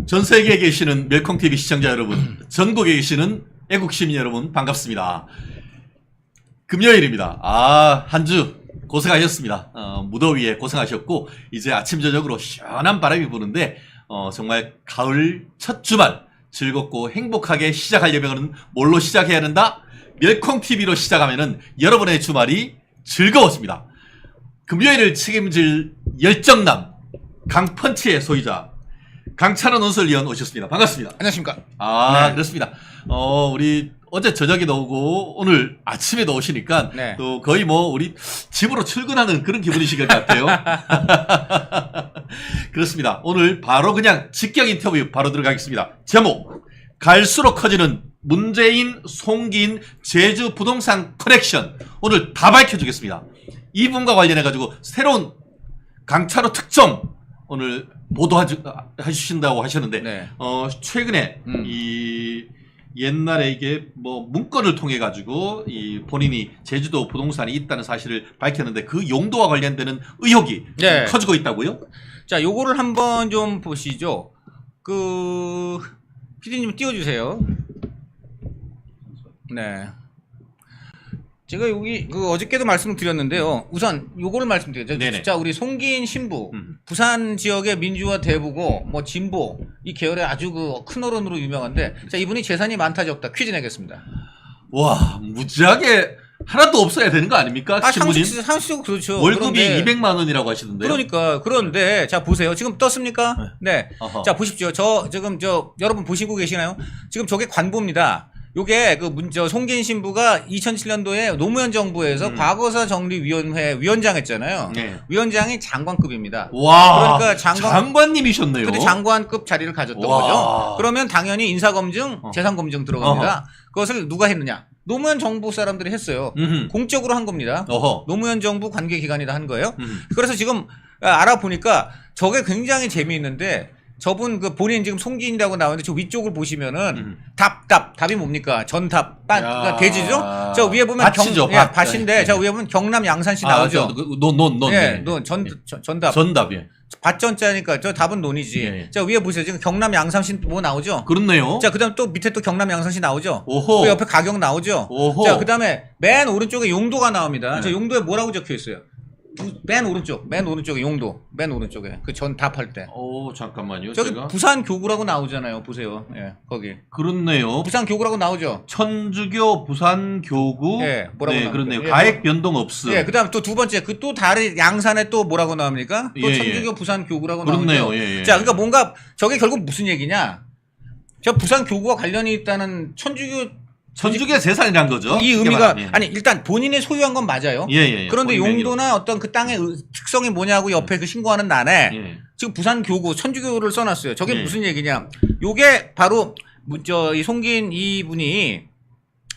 전 세계에 계시는 멸콩TV 시청자 여러분, 전국에 계시는 애국시민 여러분 반갑습니다. 금요일입니다. 한 주 고생하셨습니다. 무더위에 고생하셨고 이제 아침 저녁으로 시원한 바람이 부는데 정말 가을 첫 주말 즐겁고 행복하게 시작하려면 뭘로 시작해야 한다? 멸콩TV로 시작하면은 여러분의 주말이 즐거워집니다. 금요일을 책임질 열정남 강펀치의 소유자 강찬원 논설위원 오셨습니다. 반갑습니다. 안녕하십니까. 네. 그렇습니다. 우리 어제 저녁에도 오고 오늘 아침에도 오시니까 네. 또 거의 뭐 우리 집으로 출근하는 그런 기분이신 것 같아요. 그렇습니다. 오늘 바로 그냥 직격 인터뷰 바로 들어가겠습니다. 제목 갈수록 커지는 문재인, 송기인, 제주 부동산 커넥션 오늘 다 밝혀주겠습니다. 이분과 관련해가지고 새로운 강찬호 특종 오늘 보도해주신다고 하셨는데 네. 최근에 이 옛날에 이게 뭐 문건을 통해 가지고 이 본인이 제주도 부동산이 있다는 사실을 밝혔는데 그 용도와 관련되는 의혹이 네. 커지고 있다고요? 자, 요거를 한번 좀 보시죠. PD님 띄워주세요. 네. 제가 여기 어저께도 말씀드렸는데요. 우선 요거를 말씀드려요. 네네. 진짜 우리 송기인 신부, 부산 지역의 민주화 대부고 뭐 진보 이 계열의 아주 큰 어른으로 유명한데, 자 이분이 재산이 많다 적다 퀴즈 내겠습니다. 와 무지하게 하나도 없어야 되는 거 아닙니까? 신부님? 상식적으로 그렇죠. 월급이 그런데, 200만 원이라고 하시던데요. 그런데 자 보세요. 지금 떴습니까? 네. 어허. 자 보십시오. 지금 여러분 보시고 계시나요? 지금 저게 관보입니다. 요게 송기인 신부가 2007년도에 노무현 정부에서 과거사 정리위원회 위원장 했잖아요. 네. 위원장이 장관급입니다. 와, 그러니까 장관님이셨네요. 근데 장관급 자리를 가졌던 와. 거죠. 그러면 당연히 인사검증, 재산검증 들어갑니다. 그것을 누가 했느냐? 노무현 정부 사람들이 했어요. 공적으로 한 겁니다. 어허. 노무현 정부 관계기관이 다 한 거예요. 그래서 지금 알아보니까 저게 굉장히 재미있는데, 저분 본인 지금 송기인이라고 나오는데 저 위쪽을 보시면은 답이 뭡니까? 전답 그러니까 돼지죠? 저 위에 보면 밭이죠, 밭. 밭인데 네. 저 위에 보면 경남 양산시 나오죠. 논. 전답. 전답, 예. 밭전자니까 저 답은 논이지. 예. 자 위에 보세요. 지금 경남 양산시 뭐 나오죠? 그렇네요. 자 그다음 또 밑에 또 경남 양산시 나오죠. 오호. 그 옆에 가격 나오죠. 오호. 자 그다음에 맨 오른쪽에 용도가 나옵니다. 네. 저 용도에 뭐라고 적혀 있어요? 맨 오른쪽에 용도, 맨 오른쪽에 그 전 답할 때. 잠깐만요. 저기 제가 부산 교구라고 나오잖아요. 보세요. 예, 거기. 그렇네요. 부산 교구라고 나오죠. 천주교 부산 교구. 예, 뭐라고 나옵니까? 그렇네요. 예, 가액 변동 없음. 예, 그다음 또 두 번째 그 또 다른 양산에 또 뭐라고 나옵니까? 또 예, 천주교 부산 교구라고 그렇네요. 나오죠. 예. 자, 그러니까 뭔가 저게 결국 무슨 얘기냐? 저 부산 교구와 관련이 있다는 천주교 재산이란 거죠. 이 의미가 예. 아니 일단 본인이 소유한 건 맞아요. 예. 그런데 본인 용도나 어떤 그 땅의 특성이 뭐냐고 옆에 그 신고하는 난에 예. 지금 부산 교구 천주교를 써놨어요. 저게 예. 무슨 얘기냐? 요게 바로 이 송기인 이분이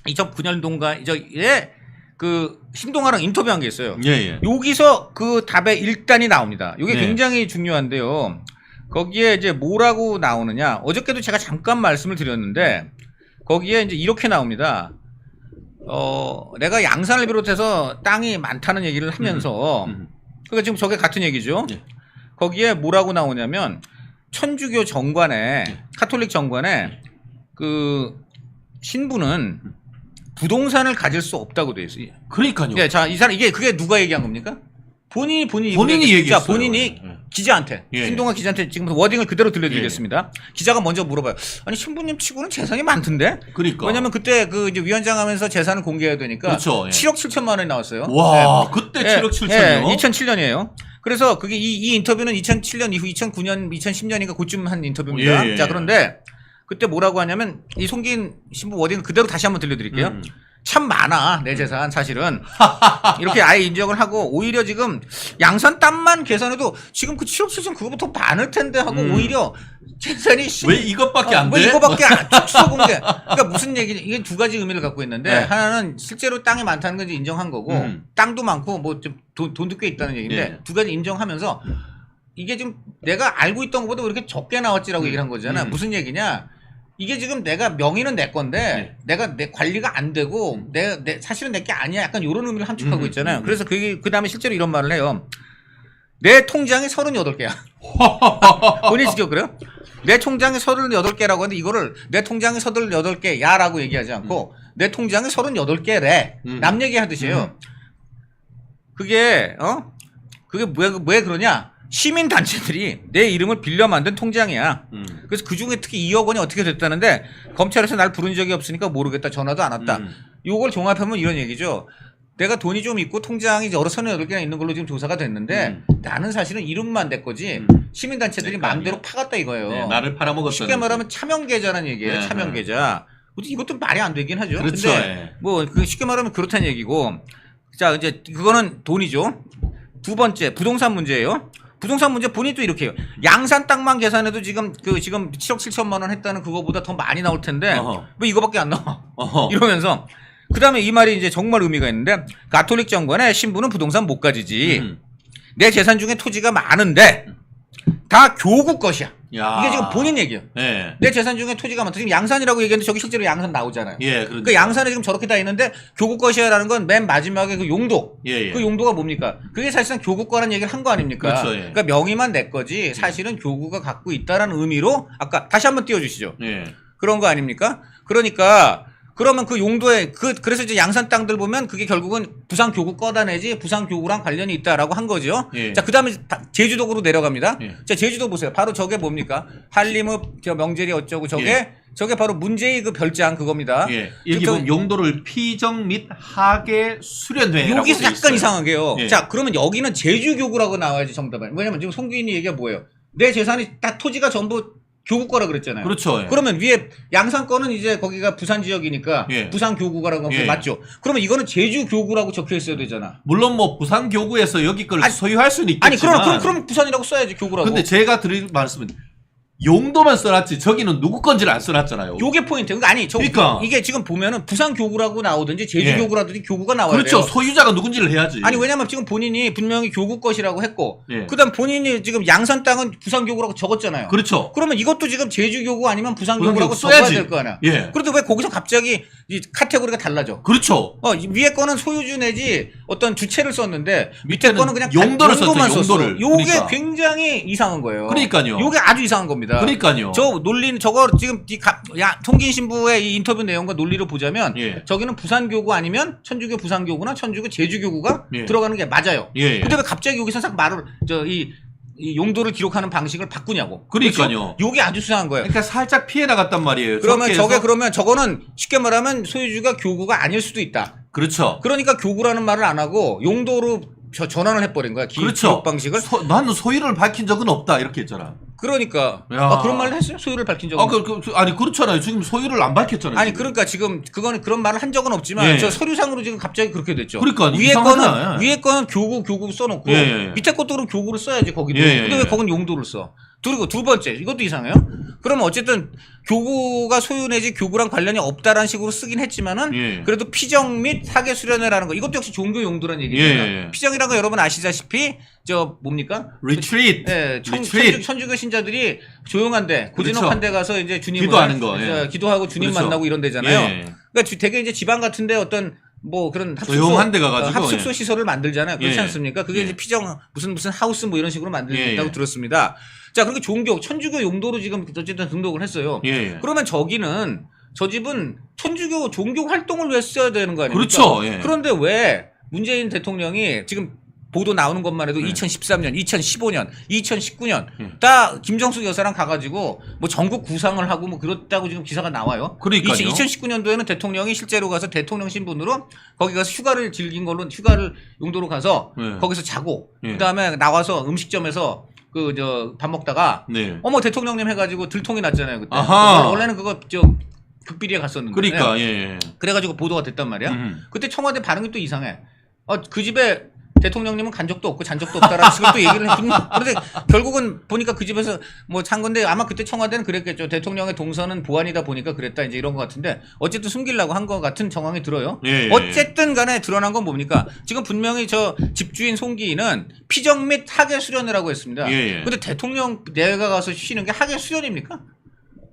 2009년도인가 그 신동아랑 인터뷰한 게 있어요. 예. 여기서 그 답의 1단이 나옵니다. 이게 네. 굉장히 중요한데요. 거기에 이제 뭐라고 나오느냐? 어저께도 제가 잠깐 말씀을 드렸는데 거기에 이제 이렇게 나옵니다. 내가 양산을 비롯해서 땅이 많다는 얘기를 하면서 그러니까 지금 저게 같은 얘기죠. 예. 거기에 뭐라고 나오냐면 천주교 정관에 카톨릭 정관에 그 신부는 부동산을 가질 수 없다고 돼 있어요. 그러니까요. 네, 자, 이 사람 그게 누가 얘기한 겁니까? 본인이 얘기했어요. 자, 본인이 기자한테 신동아 기자한테 지금 워딩을 그대로 들려드리겠습니다. 기자가 먼저 물어봐요. 아니 신부님 치고는 재산이 많던데? 그러니까. 왜냐면 그때 이제 위원장 하면서 재산을 공개해야 되니까 그렇죠. 7억 7천만 원이 나왔어요. 와, 그때 7억 7천이요? 2007년이에요. 그래서 그게 이 인터뷰는 2007년 이후 2009년, 2010년인가 그쯤 한 인터뷰입니다. 예. 자, 그런데 그때 뭐라고 하냐면 이 송기인 신부 워딩을 그대로 다시 한번 들려드릴게요. 참 많아 내 재산 사실은 이렇게 아예 인정을 하고 오히려 지금 양산 땅만 계산해도 지금 그 7억 7천 그거부터 많을 텐데 하고 오히려 재산이 왜 이것밖에 안 돼? 왜 이거밖에 안 특수 공개 그러니까 무슨 얘기냐 이게 두 가지 의미를 갖고 있는데 네. 하나는 실제로 땅이 많다는 건 인정한 거고 땅도 많고 뭐 좀 돈도 꽤 있다는 얘기인데 예. 두 가지 인정하면서 이게 지금 내가 알고 있던 것보다 왜 이렇게 적게 나왔지라고 얘기를 한 거잖아. 무슨 얘기냐? 이게 지금 내가 명의는 내 건데 내가 내 관리가 안 되고 내 사실은 내 게 아니야. 약간 이런 의미를 함축하고 있잖아요. 그래서 그 다음에 실제로 이런 말을 해요. 내 통장이 38개야. 본인이 직접 그래요? 내 통장에 38개라고 하는데 이거를 내 통장에 38개 야라고 얘기하지 않고 내 통장에 38개래. 남 얘기하듯이에요. 그게 그게 왜 그러냐? 시민 단체들이 내 이름을 빌려 만든 통장이야. 그래서 그 중에 특히 2억 원이 어떻게 됐다는데 검찰에서 날 부른 적이 없으니까 모르겠다. 전화도 안 왔다. 요걸 종합하면 이런 얘기죠. 내가 돈이 좀 있고 통장이 여러 38개나 있는 걸로 지금 조사가 됐는데 나는 사실은 이름만 내 거지 시민단체들이 마음대로 파갔다 이거예요. 네, 나를 팔아먹었어. 쉽게 말하면 차명계좌라는 얘기예요. 네, 차명계좌. 이것도 말이 안 되긴 하죠. 그렇죠. 근데 네. 뭐 쉽게 말하면 그렇다는 얘기고 자 이제 그거는 돈이죠. 두 번째 부동산 문제예요. 부동산 문제 본인이 또 이렇게 해요. 양산 땅만 계산해도 지금 7억 7천만 원 했다는 그거보다 더 많이 나올 텐데 왜 이거밖에 안 나와? 이러면서 그 다음에 이 말이 이제 정말 의미가 있는데 가톨릭 정권의 신부는 부동산 못 가지지. 내 재산 중에 토지가 많은데 다 교구 것이야. 야. 이게 지금 본인 얘기예요. 네. 내 재산 중에 토지가 많다. 지금 양산이라고 얘기했는데 저기 실제로 양산 나오잖아요. 예, 그 양산에 지금 저렇게 다 있는데 교구 것이야라는 건 맨 마지막에 그 용도. 예. 그 용도가 뭡니까? 그게 사실상 교구 거라는 얘기를 한 거 아닙니까? 그렇죠, 예. 그러니까 명의만 내 거지 사실은 교구가 갖고 있다라는 의미로 아까 다시 한번 띄워주시죠. 예. 그런 거 아닙니까? 그러니까 그러면 그 용도에 그래서 이제 양산 땅들 보면 그게 결국은 부산 교구 꺼다 내지 부산 교구랑 관련이 있다라고 한 거죠. 예. 자, 그다음에 제주도로 내려갑니다. 예. 자, 제주도 보세요. 바로 저게 뭡니까? 한림읍 저 명절이 어쩌고 저게 바로 문제의 그 별장 그겁니다. 예. 여기 보면 용도를 피정 및 하계 수련회라고 여기서 돼 약간 있어요. 이상한 게요. 예. 자, 그러면 여기는 제주교구라고 나와야지 정답은. 왜냐면 지금 송기인이 얘기가 뭐예요? 내 재산이 다 토지가 전부 교구 거라 그랬잖아요. 그렇죠. 예. 그러면 위에 양산 거는 이제 거기가 부산 지역이니까 예. 부산 교구가라고 하면 예. 맞죠. 그러면 이거는 제주 교구라고 적혀 있어야 되잖아. 물론 뭐 부산 교구에서 여기 걸 아니, 소유할 수는 아니 있겠지만. 그럼 부산이라고 써야지 교구라고. 근데 제가 드릴 말씀은 용도만 써놨지 저기는 누구 건지를 안 써놨잖아요. 요게 포인트. 아니 그러니까. 이게 지금 보면은 부산 교구라고 나오든지 제주 예. 교구라든지 교구가 나와야 그렇죠. 돼요. 소유자가 누군지를 해야지. 아니 왜냐면 지금 본인이 분명히 교구 것이라고 했고 예. 그다음 본인이 지금 양산 땅은 부산 교구라고 적었잖아요. 그렇죠. 그러면 이것도 지금 제주 교구 아니면 부산 부산 교구라고 교구 적어야 써야지. 될 거 아니야. 예. 그런데 왜 거기서 갑자기 이 카테고리가 달라져? 그렇죠. 위에 거는 소유주 내지 어떤 주체를 썼는데 밑에 밑에는 거는 그냥 용도를 썼죠, 용도만 썼어. 용도를. 요게 그러니까. 굉장히 이상한 거예요. 그러니까요. 요게 아주 이상한 겁니다. 그러니까요. 저 논리는 저거 지금 통긴 신부의 이 인터뷰 내용과 논리를 보자면 예. 저기는 부산교구 아니면 천주교 부산교구나 천주교 제주교구가 예. 들어가는 게 맞아요. 예. 근데 왜 갑자기 여기서 싹 말을 이 용도를 기록하는 방식을 바꾸냐고. 그러니까요. 그렇죠? 요게 아주 수상한 거예요. 그러니까 살짝 피해 나갔단 말이에요. 그러면 저렇게 해서. 그러면 저거는 쉽게 말하면 소유주가 교구가 아닐 수도 있다. 그렇죠. 그러니까 교구라는 말을 안 하고 용도로 전환을 해버린 거야. 그렇죠. 기록 방식을. 나는 소유를 밝힌 적은 없다 이렇게 했잖아. 그러니까 야. 그런 말을 했어요? 소유를 밝힌 적은. 아니 그렇잖아요. 지금 소유를 안 밝혔잖아요. 아니 지금. 그러니까 지금 그거는 그런 말을 한 적은 없지만 예. 저 서류상으로 지금 갑자기 그렇게 됐죠. 그러니까 위에 이상하잖아요. 거는 교구 써놓고 예. 밑에 것도 그럼 교구를 써야지 거기도. 예. 근데 왜 거긴 용도를 써? 그리고 두 번째 이것도 이상해요. 그러면 어쨌든 교구가 소유 내지 교구랑 관련이 없다라는 식으로 쓰긴 했지만은 예. 그래도 피정 및 사계 수련회라는 거 이것도 역시 종교 용도라는 얘기잖아요. 예. 피정이라는 거 여러분 아시다시피 저 뭡니까? 리트리트. 예, 리트리트. 천주교 신자들이 조용한데 고즈넉한 데 가서 이제 주님을 기도하는 거, 예. 기도하고 주님 그렇죠. 만나고 이런 데잖아요. 예. 그러니까 되게 이제 지방 같은데 어떤 뭐 그런 조용한 데 가가지고, 합숙소 예. 시설을 만들잖아요. 그렇지 예. 않습니까? 그게 예. 이제 피정 무슨 하우스 뭐 이런 식으로 만들다고 예. 들었습니다. 자, 그렇게 종교 천주교 용도로 지금 어쨌든 등록을 했어요. 예. 그러면 저기는 저 집은 천주교 종교 활동을 위해 써야 되는 거 아닙니까? 그렇죠. 예. 그런데 왜 문재인 대통령이 지금 보도 나오는 것만 해도 2013년, 2015년, 2019년 다 김정숙 여사랑 가가지고 뭐 전국 구상을 하고 뭐 그렇다고 지금 기사가 나와요. 그러니까요. 2019년도에는 대통령이 실제로 가서 대통령 신분으로 거기 가서 휴가를 즐긴 걸로 휴가를 용도로 가서 네. 거기서 자고 네. 그다음에 나와서 음식점에서 밥 먹다가 네. 어머 대통령님 해가지고 들통이 났잖아요 그때. 아하. 원래는 그거 극비리에 갔었는데. 그러니까 예. 그래가지고 보도가 됐단 말이야. 음. 그때 청와대 반응이 또 이상해. 그 집에 대통령님은 간 적도 없고 잔 적도 없다라는 식으로 또 얘기를 했거든요. 그런데 결국은 보니까 그 집에서 뭐 산 건데 아마 그때 청와대는 그랬겠죠. 대통령의 동선은 보안이다 보니까 그랬다 이제 이런 것 같은데 어쨌든 숨기려고 한 것 같은 정황이 들어요. 예. 어쨌든 간에 드러난 건 뭡니까? 지금 분명히 저 집주인 송기인은 피정 및 하계 수련이라고 했습니다. 예. 근데 대통령 내가 가서 쉬는 게 하계 수련입니까?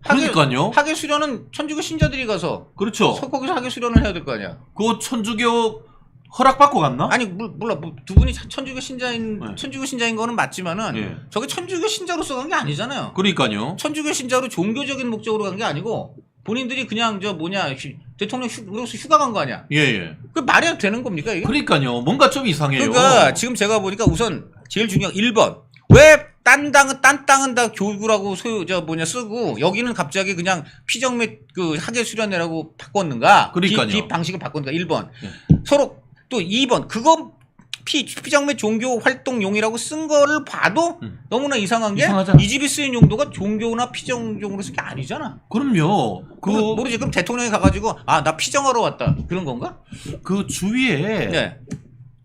그러니까요. 하계 수련은 천주교 신자들이 가서 그렇죠. 거기서 하계 수련을 해야 될 거 아니야. 그 천주교 허락받고 갔나? 아니 몰라 뭐 두 분이 천주교 신자인 네. 천주교 신자인 거는 맞지만은 예. 저게 천주교 신자로서 간 게 아니잖아요. 그러니까요. 천주교 신자로 종교적인 목적으로 간 게 아니고 본인들이 그냥 저 뭐냐 대통령으로서 휴가 간 거 아니야? 예. 그 말이 되는 겁니까 이게? 그러니까요. 뭔가 좀 이상해요. 그러니까 지금 제가 보니까 우선 제일 중요한 1번 왜 딴 땅은 다 교구라고 쓰고 여기는 갑자기 그냥 피정맥 그 학예 수련회라고 바꿨는가? 그러니까요. 비 방식을 바꿨는가? 1번 예. 서로 또 2번 그거 피정맥 종교 활동용이라고 쓴 거를 봐도 너무나 이상한 게 이상하잖아. 이 집이 쓰인 용도가 종교나 피정용으로 쓴 게 아니잖아. 그럼요. 모르지. 그럼 대통령이 가가지고 아 나 피정하러 왔다 그런 건가? 그 주위에 네.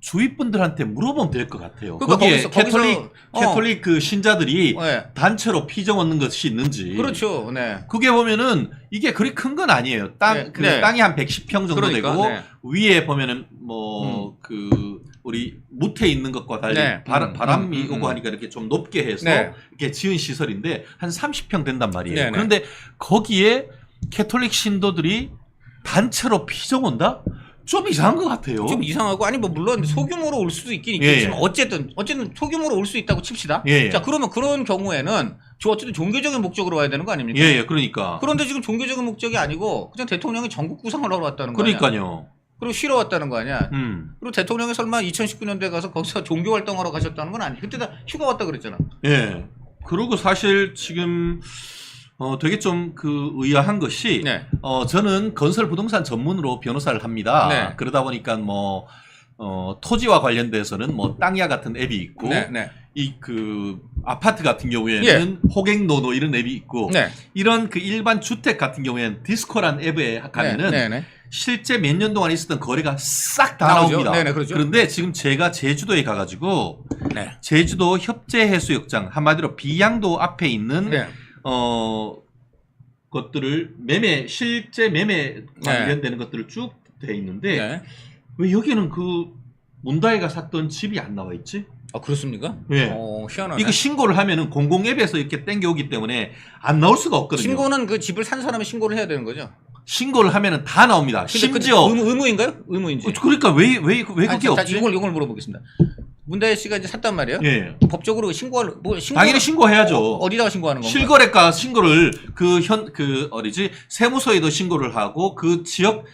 주위 분들한테 물어보면 될 것 같아요. 그러니까 거기에 거기서 캐톨릭 그 신자들이 네. 단체로 피정 얻는 것이 있는지. 그렇죠. 네. 그게 보면은 이게 그리 큰 건 아니에요. 네. 네. 땅이 한 110평 정도 그러니까, 되고 네. 위에 보면은 뭐 그 우리 무태 있는 것과 달리 네. 바람이 오고 하니까 이렇게 좀 높게 해서 네. 이렇게 지은 시설인데 한 30평 된단 말이에요. 네, 네. 그런데 거기에 캐톨릭 신도들이 단체로 피정 온다? 좀 이상한 것 같아요. 좀 이상하고 아니 뭐 물론 소규모로 올 수도 있긴 있겠지만 예. 어쨌든 소규모로 올 수 있다고 칩시다. 예. 자 그러면 그런 경우에는 어쨌든 종교적인 목적으로 와야 되는 거 아닙니까? 예, 그러니까. 그런데 지금 종교적인 목적이 아니고 그냥 대통령이 전국 구상을 하러 왔다는 거 아니야? 그러니까요. 그리고 쉬러 왔다는 거 아니야? 그리고 대통령이 설마 2019년도에 가서 거기서 종교 활동하러 가셨다는 건 아니야? 그때 다 휴가 왔다 그랬잖아. 예. 그리고 사실 지금 되게 좀 그 의아한 것이 네. 저는 건설 부동산 전문으로 변호사를 합니다. 네. 그러다 보니까 뭐 토지와 관련돼서는 뭐 땅야 같은 앱이 있고 네, 네. 이 그 아파트 같은 경우에는 예. 호갱노노 이런 앱이 있고 네. 이런 그 일반 주택 같은 경우에는 디스코란 앱에 가면은 네, 네. 실제 몇 년 동안 있었던 거래가 싹 다 나오죠. 나옵니다. 네네, 그렇죠. 그런데 지금 제가 제주도에 가가지고 네. 제주도 협재해수욕장 한마디로 비양도 앞에 있는 네. 것들을 실제 매매 관련되는 것들을 쭉 돼 있는데 네. 왜 여기는 그 문다혜가 샀던 집이 안 나와 있지? 아 그렇습니까? 예. 희한하네. 이거 신고를 하면은 공공앱에서 이렇게 땡겨오기 때문에 안 나올 수가 없거든요. 신고는 그 집을 산 사람이 신고를 해야 되는 거죠. 신고를 하면은 다 나옵니다. 근데 심지어 의무인가요? 의무인지. 그러니까 왜 그게 없지? 이걸 물어보겠습니다. 문다혜 씨가 이제 샀단 말이에요. 예. 법적으로 신고 당연히 신고해야죠. 어디다가 신고하는 건가? 실거래가 신고를 세무서에도 신고를 하고 그 지역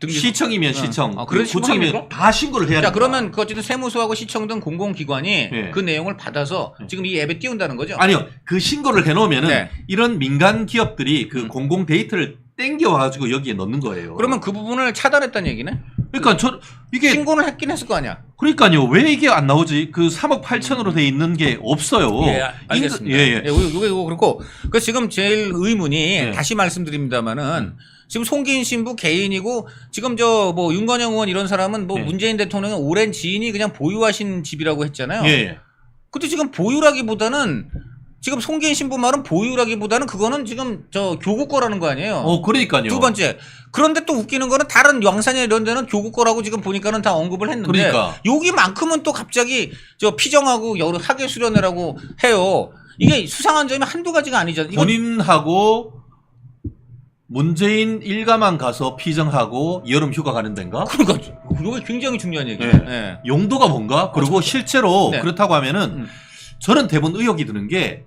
시청이면 시청, 그런 구청이면 신고합니까? 다 신고를 해야 자 됩니다. 그러면 그 어쨌든 세무서하고 시청 등 공공기관이 예. 그 내용을 받아서 지금 이 앱에 띄운다는 거죠? 아니요, 그 신고를 해놓으면은 네. 이런 민간 기업들이 그 공공 데이터를 땡겨와가지고 여기에 넣는 거예요. 그러면 그 부분을 차단했다는 얘기네? 그러니까 이게 신고를 했긴 했을 거 아니야? 그러니까요, 왜 이게 안 나오지? 그 3억 8천으로 돼 있는 게 없어요. 예, 알겠습니다. 예. 이거 그렇고 그 지금 제일 의문이 예. 다시 말씀드립니다만은 지금 송기인 신부 개인이고 지금 저 뭐 윤건영 의원 이런 사람은 뭐 예. 문재인 대통령의 오랜 지인이 그냥 보유하신 집이라고 했잖아요. 예. 근데 지금 보유라기보다는 지금 송기인 신부 말은 보유라기보다는 그거는 지금 저 교구 거라는 거 아니에요. 그러니까요. 두 번째. 그런데 또 웃기는 거는 다른 영산이나 이런 데는 교구 거라고 지금 보니까는 다 언급을 했는데 그러니까. 여기만큼은 또 갑자기 저 피정하고 여러 학예 수련회라고 해요. 이게 수상한 점이 한두 가지가 아니잖아요. 본인하고 문재인 일가만 가서 피정하고 여름 휴가 가는 데인가? 그러니까 이게 굉장히 중요한 얘기예요. 네. 예. 용도가 뭔가? 그리고 실제로 네. 그렇다고 하면은 저는 대부분 의혹이 드는 게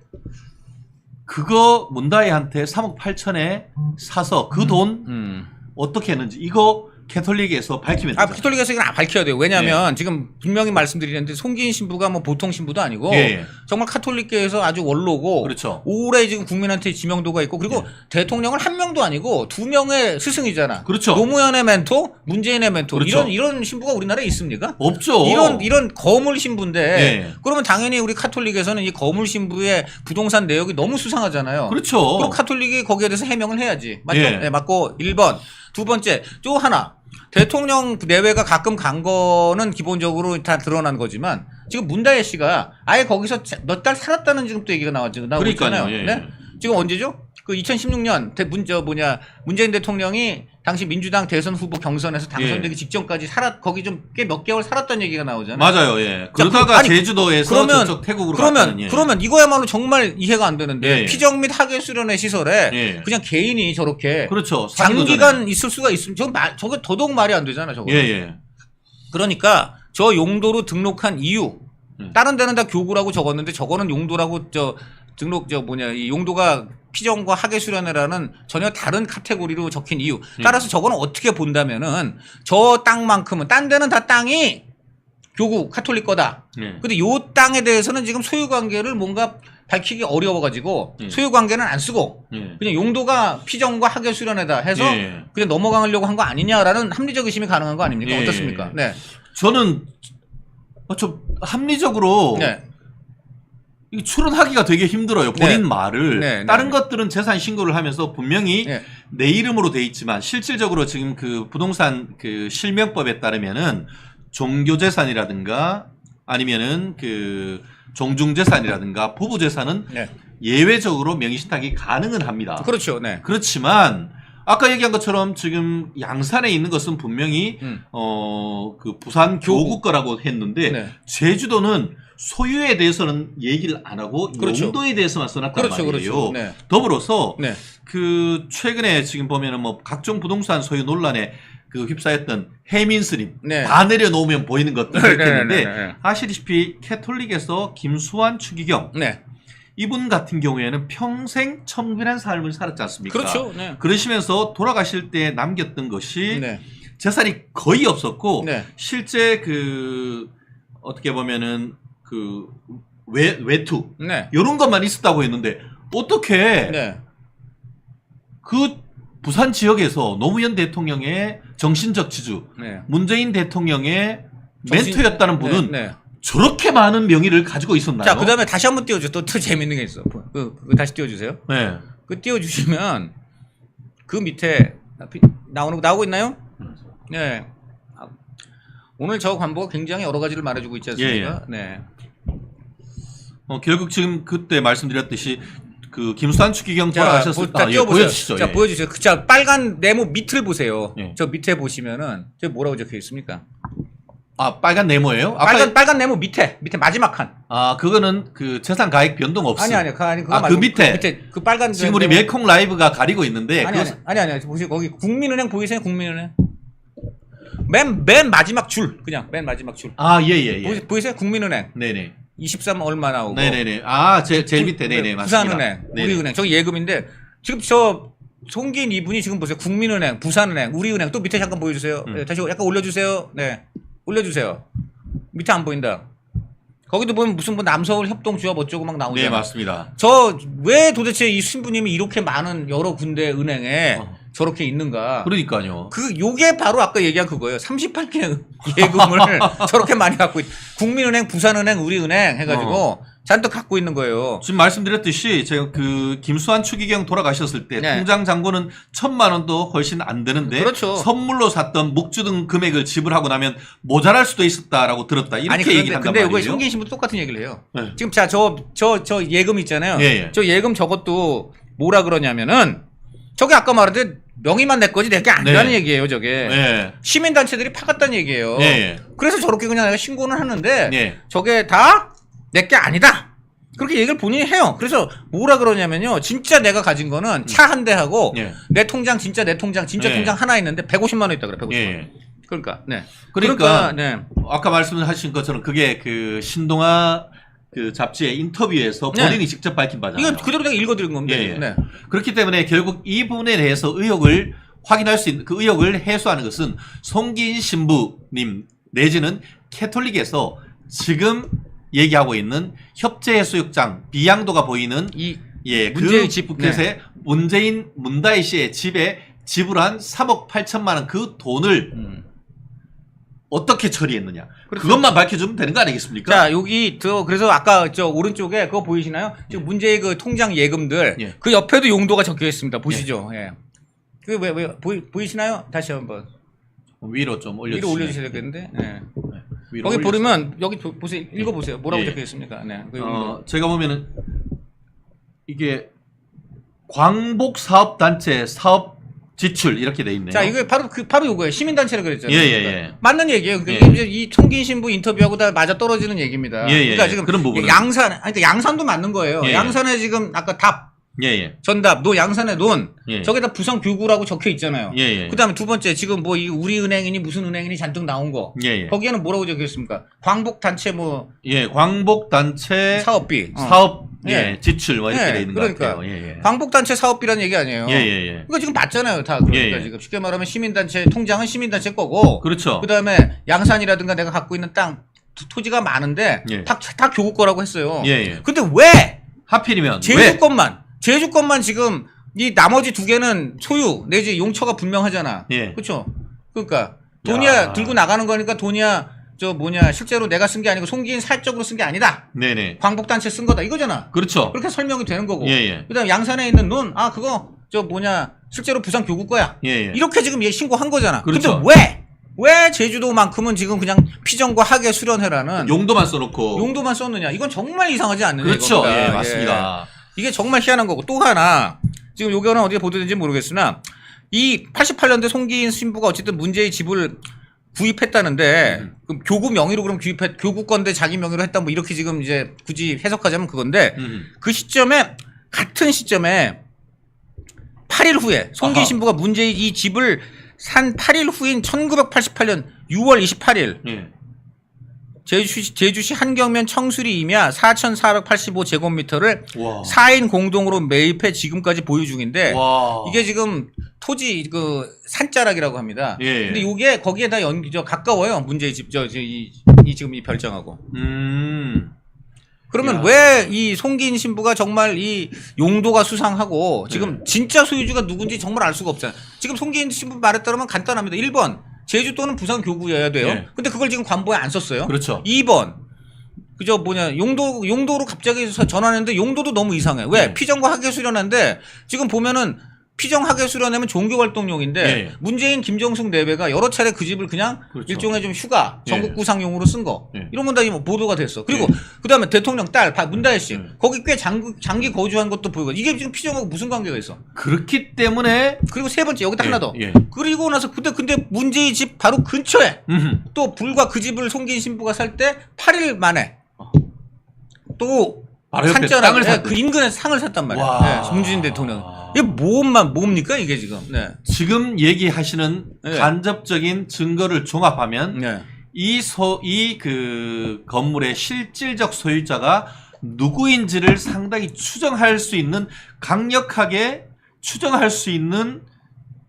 그거 문다혜한테 3억 8천에 사서 그 돈 어떻게 했는지 이거 캐톨릭에서 밝히면 되죠. 캐톨릭에서 이건 밝혀야 돼요. 왜냐하면 지금 분명히 말씀드리는데 송기인 신부가 뭐 보통 신부도 아니고 예. 정말 카톨릭계에서 아주 원로고 그렇죠. 오래 지금 국민한테 지명도가 있고 그리고 대통령을 한 명도 아니고 두 명의 스승이잖아. 그렇죠. 노무현의 멘토, 문재인의 멘토 그렇죠. 이런 신부가 우리나라에 있습니까? 없죠. 이런 거물 신부인데 예. 그러면 당연히 우리 카톨릭에서는 이 거물 신부의 부동산 내역이 너무 수상하잖아요. 그렇죠. 그럼 카톨릭이 거기에 대해서 해명을 해야지. 맞죠? 예. 네, 맞고 1번. 두 번째, 또 하나. 대통령 내외가 가끔 간 거는 기본적으로 다 드러난 거지만 지금 문다혜 씨가 아예 거기서 몇 달 살았다는 지금 또 얘기가 나오고 있잖아요. 예. 네? 지금 언제죠? 그 2016년 문재인 대통령이 당시 민주당 대선 후보 경선에서 당선되기 직전까지 거기 좀 꽤 몇 개월 살았던 얘기가 나오잖아요. 맞아요. 예. 그러다가 제주도에서 그러면, 저쪽 태국으로 갔다는, 예. 그러면 이거야말로 정말 이해가 안 되는데 예. 피정 및 학예 수련회 시설에 예. 그냥 개인이 저렇게 그렇죠. 장기간 있을 수가 있으면 저게 더더욱 말이 안 되잖아, 저거. 예, 예. 그러니까 저 용도로 등록한 이유 예. 다른 데는 다 교구라고 적었는데 저거는 용도라고 이 용도가 피정과 학예 수련회라는 전혀 다른 카테고리로 적힌 이유. 따라서 저거는 어떻게 본다면은 저 땅만큼은 딴 데는 다 땅이 교구 카톨릭 거다. 예. 근데 요 땅에 대해서는 지금 소유 관계를 뭔가 밝히기 어려워가지고 예. 소유 관계는 안 쓰고 예. 그냥 용도가 피정과 학예 수련회다 해서 예. 그냥 넘어가려고 한 거 아니냐라는 합리적 의심이 가능한 거 아닙니까? 예. 어떻습니까? 네. 저는 좀 합리적으로 네. 이게 추론하기가 되게 힘들어요. 본인 네. 말을. 네, 다른 네. 것들은 재산 신고를 하면서 분명히 네. 내 이름으로 돼 있지만 실질적으로 지금 그 부동산 그 실명법에 따르면은 종교재산이라든가 아니면은 그 종중재산이라든가 부부재산은 네. 예외적으로 명의신탁이 가능은 합니다. 그렇죠. 네. 그렇지만 아까 얘기한 것처럼 지금 양산에 있는 것은 분명히 그 부산 교구 거라고 했는데 네. 제주도는 소유에 대해서는 얘기를 안 하고 그렇죠. 용도에 대해서만 써놨단 그렇죠. 말이에요. 그렇죠. 네. 더불어서 네. 그 최근에 지금 보면은 뭐 각종 부동산 소유 논란에 그 휩싸였던 해민 스님 네. 다 내려놓으면 보이는 것들 네, 이렇게 했는데 네, 네, 네. 아시다시피 캐톨릭에서 김수환 추기경 네. 이분 같은 경우에는 평생 청빈한 삶을 살았지 않습니까? 그렇죠. 네. 그러시면서 돌아가실 때 남겼던 것이 네. 재산이 거의 없었고 네. 실제 그 어떻게 보면은 그 외투 네. 이런 것만 있었다고 했는데 어떻게 네. 그 부산 지역에서 노무현 대통령의 정신적 지주, 네. 문재인 대통령의 멘토였다는 분은 네. 네. 저렇게 많은 명의를 가지고 있었나요? 자, 그다음에 다시 한번 띄워줘. 또 재밌는 게 있어. 그거 다시 띄워주세요. 네. 그 띄워주시면 그 밑에 나오고 있나요? 네. 오늘 저 관보가 굉장히 여러 가지를 말해주고 있지 않습니까? 네. 결국 지금 그때 말씀드렸듯이 그 김수환 추기경 자, 돌아가셨을 때 띄워보세요. 보여주시죠. 자, 예. 보여주세요. 자, 빨간 네모 밑을 보세요. 예. 저 밑에 보시면은 저 뭐라고 적혀 있습니까? 아 빨간 네모예요? 아까 빨간 네모 밑에 마지막 칸. 아 그거는 그 재산 가액 변동 없음. 아니 그거 아, 말고 그 밑에 그 빨간 지금 우리 네모- 멜콩 라이브가 가리고 있는데 아니 보세요. 거기 국민은행 보이세요? 국민은행. 맨 마지막 줄 그냥 맨 마지막 줄. 아예예. 보이세요? 국민은행. 네네. 23 얼마 나오고. 네네네. 아 제일 밑에 네네 맞습니다. 부산은행, 네네. 우리은행. 저기 예금인데 지금 저 송기인 이분이 지금 보세요. 국민은행, 부산은행, 우리은행 또 밑에 잠깐 보여주세요. 네, 다시 약간 올려주세요. 네, 올려주세요. 밑에 안 보인다. 거기도 보면 무슨 뭐 남서울 협동조합 어쩌고 막 나오잖아요. 네 맞습니다. 저 왜 도대체 이 신부님이 이렇게 많은 여러 군데 은행에 저렇게 있는가? 그러니까요. 요게 바로 아까 얘기한 그거예요. 38개 예금을 저렇게 많이 갖고 국민은행, 부산은행, 우리은행 해가지고 잔뜩 갖고 있는 거예요. 지금 말씀드렸듯이 제가 그 김수환 추기경 돌아가셨을 때 네. 통장 잔고는 1,000만 원도 훨씬 안 되는데 그렇죠. 선물로 샀던 묵주 등 금액을 지불하고 나면 모자랄 수도 있었다라고 들었다 이렇게 얘기를 한단 근데 말이에요. 이거 송기인 신부도 똑같은 얘기를 해요. 네. 지금 자 저 예금 있잖아요. 예, 예. 저 예금 저것도 뭐라 그러냐면은 저게 아까 말했듯 명의만 내 거지 내 게 아니라는 네. 얘기예요. 저게 예. 시민단체들이 파갔다는 얘기예요. 예, 예. 그래서 저렇게 그냥 내가 신고는 하는데 예. 저게 다 내 게 아니다. 그렇게 얘기를 본인이 해요. 그래서 뭐라 그러냐면요. 진짜 내가 가진 거는 차 한 대하고 예. 내 통장 진짜 예. 통장 하나 있는데 150만 원 있다 그래. 150만 원. 예. 그러니까 네. 그러니까 네. 아까 말씀하신 것처럼 그게 그 신동아 그 잡지의 인터뷰에서 네. 본인이 직접 밝힌 바잖아요. 이건 그대로 내가 읽어드린 겁니다. 예, 예. 네. 그렇기 때문에 결국 이 부분에 대해서 의혹을 확인할 수 있는 그 의혹을 해소하는 것은 송기인 신부님 내지는 캐톨릭에서 지금 얘기하고 있는 협재해수욕장 비양도가 보이는 예, 문재인 그 집, 북켓에 문재인 문다희 씨의 집에 지불한 3억 8천만 원 그 돈을 어떻게 처리했느냐. 그렇죠. 그것만 밝혀주면 되는 거 아니겠습니까? 자, 여기 그래서 아까 저 오른쪽에 그거 보이시나요? 지금 문제의 그 통장 예금들 예. 그 옆에도 용도가 적혀 있습니다. 보시죠. 예. 그 왜 보이시나요? 다시 한번 위로 좀 올려주시면 위로 올려주셔야 되겠는데. 네. 위로 거기 올려주세요. 보면 여기 보세요. 읽어보세요. 뭐라고 예, 예. 적혀 있습니까? 네. 그 제가 보면은 이게 광복 사업 단체 사업 지출 이렇게 돼 있네요. 자, 이거 바로 요거예요. 시민단체라 그랬잖아요. 예. 맞는 얘기예요. 예. 이제 이 송기인 신부 인터뷰하고 다 맞아 떨어지는 얘기입니다. 그러니까 지금 그런 부분은. 그러니까 양산도 맞는 거예요. 예. 양산에 지금 아까 답, 전답, 양산의 논, 저기다 부산 교구라고 적혀 있잖아요. 그다음에 두 번째 지금 뭐 이 우리은행이니 무슨 은행이니 잔뜩 나온 거. 거기에는 뭐라고 적혀 있습니까? 광복 단체 뭐 광복 단체 사업비, 사업 지출 뭐 이렇게 돼 있는 것 그러니까 같아요. 광복 단체 사업비라는 얘기 아니에요. 그러니까 지금 맞잖아요, 다. 그러니까 지금 쉽게 말하면 시민단체 통장은 시민단체 거고. 그렇죠. 그다음에 양산이라든가 내가 갖고 있는 땅 토지가 많은데 다 교구 거라고 했어요. 근데 왜 하필이면 제주 것만 지금 이 나머지 두 개는 소유 내지 용처가 분명하잖아. 그렇죠? 그러니까 돈이야 들고 나가는 거니까 돈이야 실제로 내가 쓴 게 아니고 송기인 사적으로 쓴 게 아니다. 광복단체 쓴 거다 이거잖아. 그렇죠. 그렇게 설명이 되는 거고. 그다음 양산에 있는 논 그거 실제로 부산 교구 거야. 이렇게 지금 얘 신고한 거잖아. 그렇죠. 근데 왜 제주도만큼은 지금 그냥 피정과 하계 수련회라는 용도만 썼느냐? 이건 정말 이상하지 않느냐? 그렇죠. 맞습니다. 이게 정말 희한한 거고 또 하나 지금 요거는 어디에 보도된지 모르겠으나 이 88년대 송기인 신부가 어쨌든 문제의 집을 구입했다는데 그럼 교구 명의로 그럼 교구 건데 자기 명의로 했다 뭐 이렇게 지금 이제 굳이 해석하자면 그건데 그 시점에 같은 시점에 8일 후에 송기인 신부가 문제의 이 집을 산 8일 후인 1988년 6월 28일 제주시 한경면 청수리 임야 4,485제곱미터를 4인 공동으로 매입해 지금까지 보유 중인데 이게 지금 토지 그 산자락이라고 합니다. 근데 이게 거기에 다 가까워요. 문제의 집 지금 이 별장하고. 그러면 왜 이 송기인 신부가 정말 이 용도가 수상하고 지금 진짜 소유주가 누군지 정말 알 수가 없잖아요. 지금 송기인 신부 말에 따르면 간단합니다. 1번 제주 또는 부산 교구여야 돼요. 근데 그걸 지금 관보에 안 썼어요. 그렇죠. 2번 용도로 갑자기 전환했는데 용도도 너무 이상해. 왜? 피정과 하계 수련회인데 지금 보면은 피정하계 수련회면 종교활동용인데 문재인 김정숙 내외가 여러 차례 그 집을 그냥 일종의 좀 휴가 전국 구상용으로 쓴 거 이런 건 다 보도가 됐어. 그리고 그다음에 대통령 딸 문다혜 씨 거기 꽤 장기 거주한 것도 보이고 이게 지금 피정하고 무슨 관계가 있어? 그렇기 때문에 그리고 세 번째 여기다 하나 더. 그리고 나서 근데 문재인 집 바로 근처에 또 불과 그 집을 송기인 신부가 살 때 8일 만에 또 산자락 그 인근에 상을 샀단 말이야. 문재인 대통령. 이게 뭡니까 이게 지금? 지금 얘기하시는 간접적인 증거를 종합하면 이 그 건물의 실질적 소유자가 누구인지를 상당히 강력하게 추정할 수 있는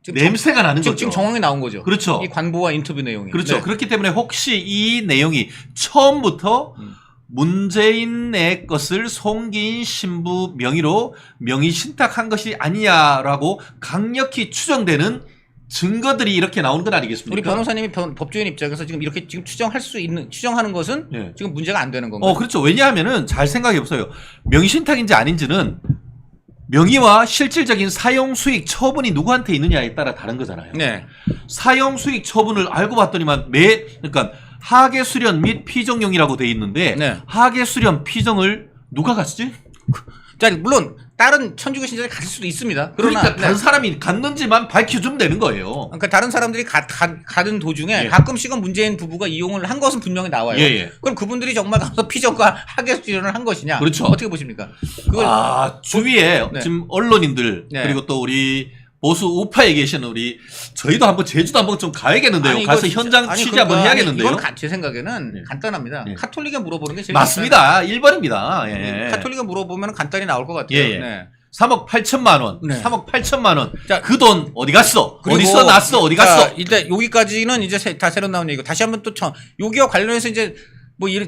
냄새가 나는 거죠. 지금 정황이 나온 거죠. 그렇죠. 이 관보와 인터뷰 내용이. 그렇죠. 그렇기 때문에 혹시 이 내용이 처음부터 문재인의 것을 송기인 신부 명의로 명의 신탁한 것이 아니냐라고 강력히 추정되는 증거들이 이렇게 나오는 건 아니겠습니까? 우리 변호사님이 법조인 입장에서 지금 이렇게 지금 추정하는 것은 지금 문제가 안 되는 건가요? 그렇죠. 왜냐하면은 잘 생각해 보세요. 명의 신탁인지 아닌지는 명의와 실질적인 사용 수익 처분이 누구한테 있느냐에 따라 다른 거잖아요. 사용 수익 처분을 알고 봤더니만 그러니까 하계 수련 및 피정용이라고 돼 있는데 하계 수련 피정을 누가 갔지? 자, 물론 다른 천주교 신자들이 갔을 수도 있습니다. 그러니까 다른 사람이 갔는지만 밝혀주면 되는 거예요. 그러니까 다른 사람들이 가는 도중에 가끔씩은 문재인 부부가 이용을 한 것은 분명히 나와요. 그럼 그분들이 정말 가서 피정과 하계 수련을 한 것이냐? 그렇죠. 어떻게 보십니까? 그걸 주위에 지금 언론인들 그리고 또 우리 보수 우파에 계시는 저희도 한번 제주도 한번 좀 가야겠는데요. 가서 현장 취재 한번 해야겠는데요. 이건 제 생각에는 간단합니다. 카톨릭에 물어보는 게 제일 맞습니다. 1번입니다. 카톨릭에 물어보면 간단히 나올 것 같아요. 3억 8천만 원. 3억 8천만 원. 그 돈 어디 갔어? 어디서 났어? 어디 갔어? 일단 여기까지는 이제 다 새로 나온 얘기고 다시 한번 또 여기와 관련해서 이제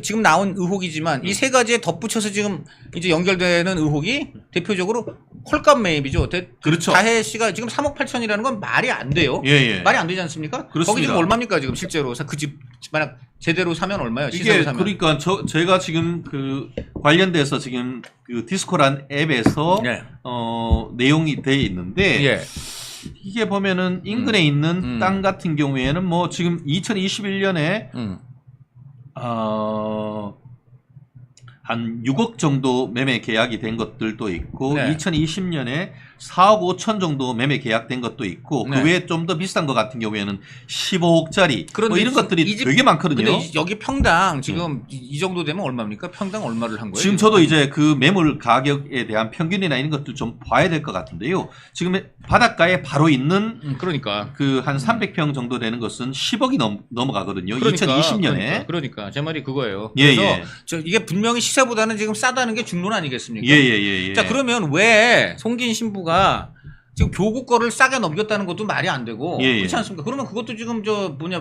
지금 나온 의혹이지만 이 세 가지에 덧붙여서 지금 이제 연결되는 의혹이 대표적으로 헐값 매입이죠. 그렇죠. 다혜 씨가 지금 3억 8천이라는 건 말이 안 돼요. 말이 안 되지 않습니까? 그렇습니다. 거기 지금 얼마입니까 지금 실제로 그 집 만약 제대로 사면 얼마예요? 이게 그러니까 제가 지금 그 관련돼서 지금 그 디스코란 앱에서 내용이 돼 있는데 이게 보면은 인근에 있는 땅 같은 경우에는 뭐 지금 2021년에 한 6억 정도 매매 계약이 된 것들도 있고 2020년에 4억 5천 정도 매매 계약된 것도 있고 네. 그 외에 좀 더 비싼 것 같은 경우에는 15억짜리 뭐 이런 것들이 이 집- 되게 많거든요. 근데 여기 평당 지금 이 정도 되면 얼마입니까? 평당 얼마를 한 거예요? 지금 저도 이제 그 매물 가격에 대한 평균이나 이런 것도 좀 봐야 될 것 같은데요. 지금 바닷가에 바로 있는 그러니까. 그 한 300평 정도 되는 것은 10억이 넘어가거든요. 2020년에. 그러니까 제 말이 그거예요. 예, 그래서 예. 이게 분명히 시세보다는 지금 싸다는 게 중론 아니겠습니까? 예. 자 그러면 왜 송기인 신부가 지금 교구 거를 싸게 넘겼다는 것도 말이 안 되고 예, 예. 그렇지 않습니까? 그러면 그것도 지금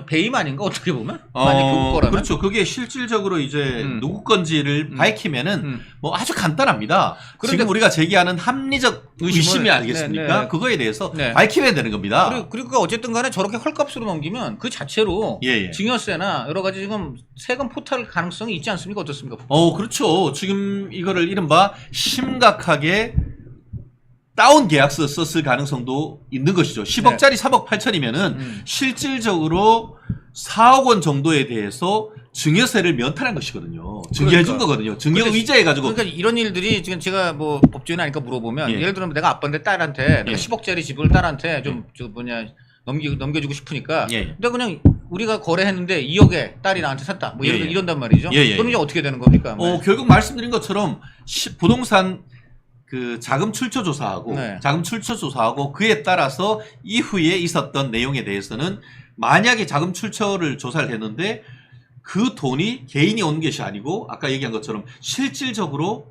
배임 아닌가 어떻게 보면 만약 교구 거라면 그렇죠. 그게 실질적으로 이제 음. 누구 건지를 밝히면은 뭐 아주 간단합니다. 그런데 지금 우리가 제기하는 합리적 의심이 의심을- 아니겠습니까? 네. 그거에 대해서 네. 밝히면 되는 겁니다. 그리고 어쨌든 간에 저렇게 헐값으로 넘기면 그 자체로 예. 증여세나 여러 가지 지금 세금 포탈 가능성이 있지 않습니까? 어떻습니까? 그렇죠. 지금 이거를 이른바 심각하게 다운 계약서 썼을 가능성도 있는 것이죠. 10억짜리 3억 8천이면은 실질적으로 4억 원 정도에 대해서 증여세를 면탈한 것이거든요. 증여해 준 거거든요. 증여 근데 의자해 가지고. 그러니까 이런 일들이 지금 제가 뭐 법조인 아니까 물어보면 예. 예를 들면 내가 아빠인데 딸한테 내가 예. 10억짜리 집을 딸한테 좀 넘겨주고 싶으니까 예. 근데 그냥 우리가 거래했는데 2억에 딸이 나한테 샀다 뭐 예. 이런단 말이죠. 예. 그럼 이제 어떻게 되는 겁니까? 결국 말씀드린 것처럼 부동산 그 자금 출처 조사하고 네. 자금 출처 조사하고 그에 따라서 이후에 있었던 내용에 대해서는 만약에 자금 출처를 조사를 했는데 그 돈이 개인이 온 것이 아니고 아까 얘기한 것처럼 실질적으로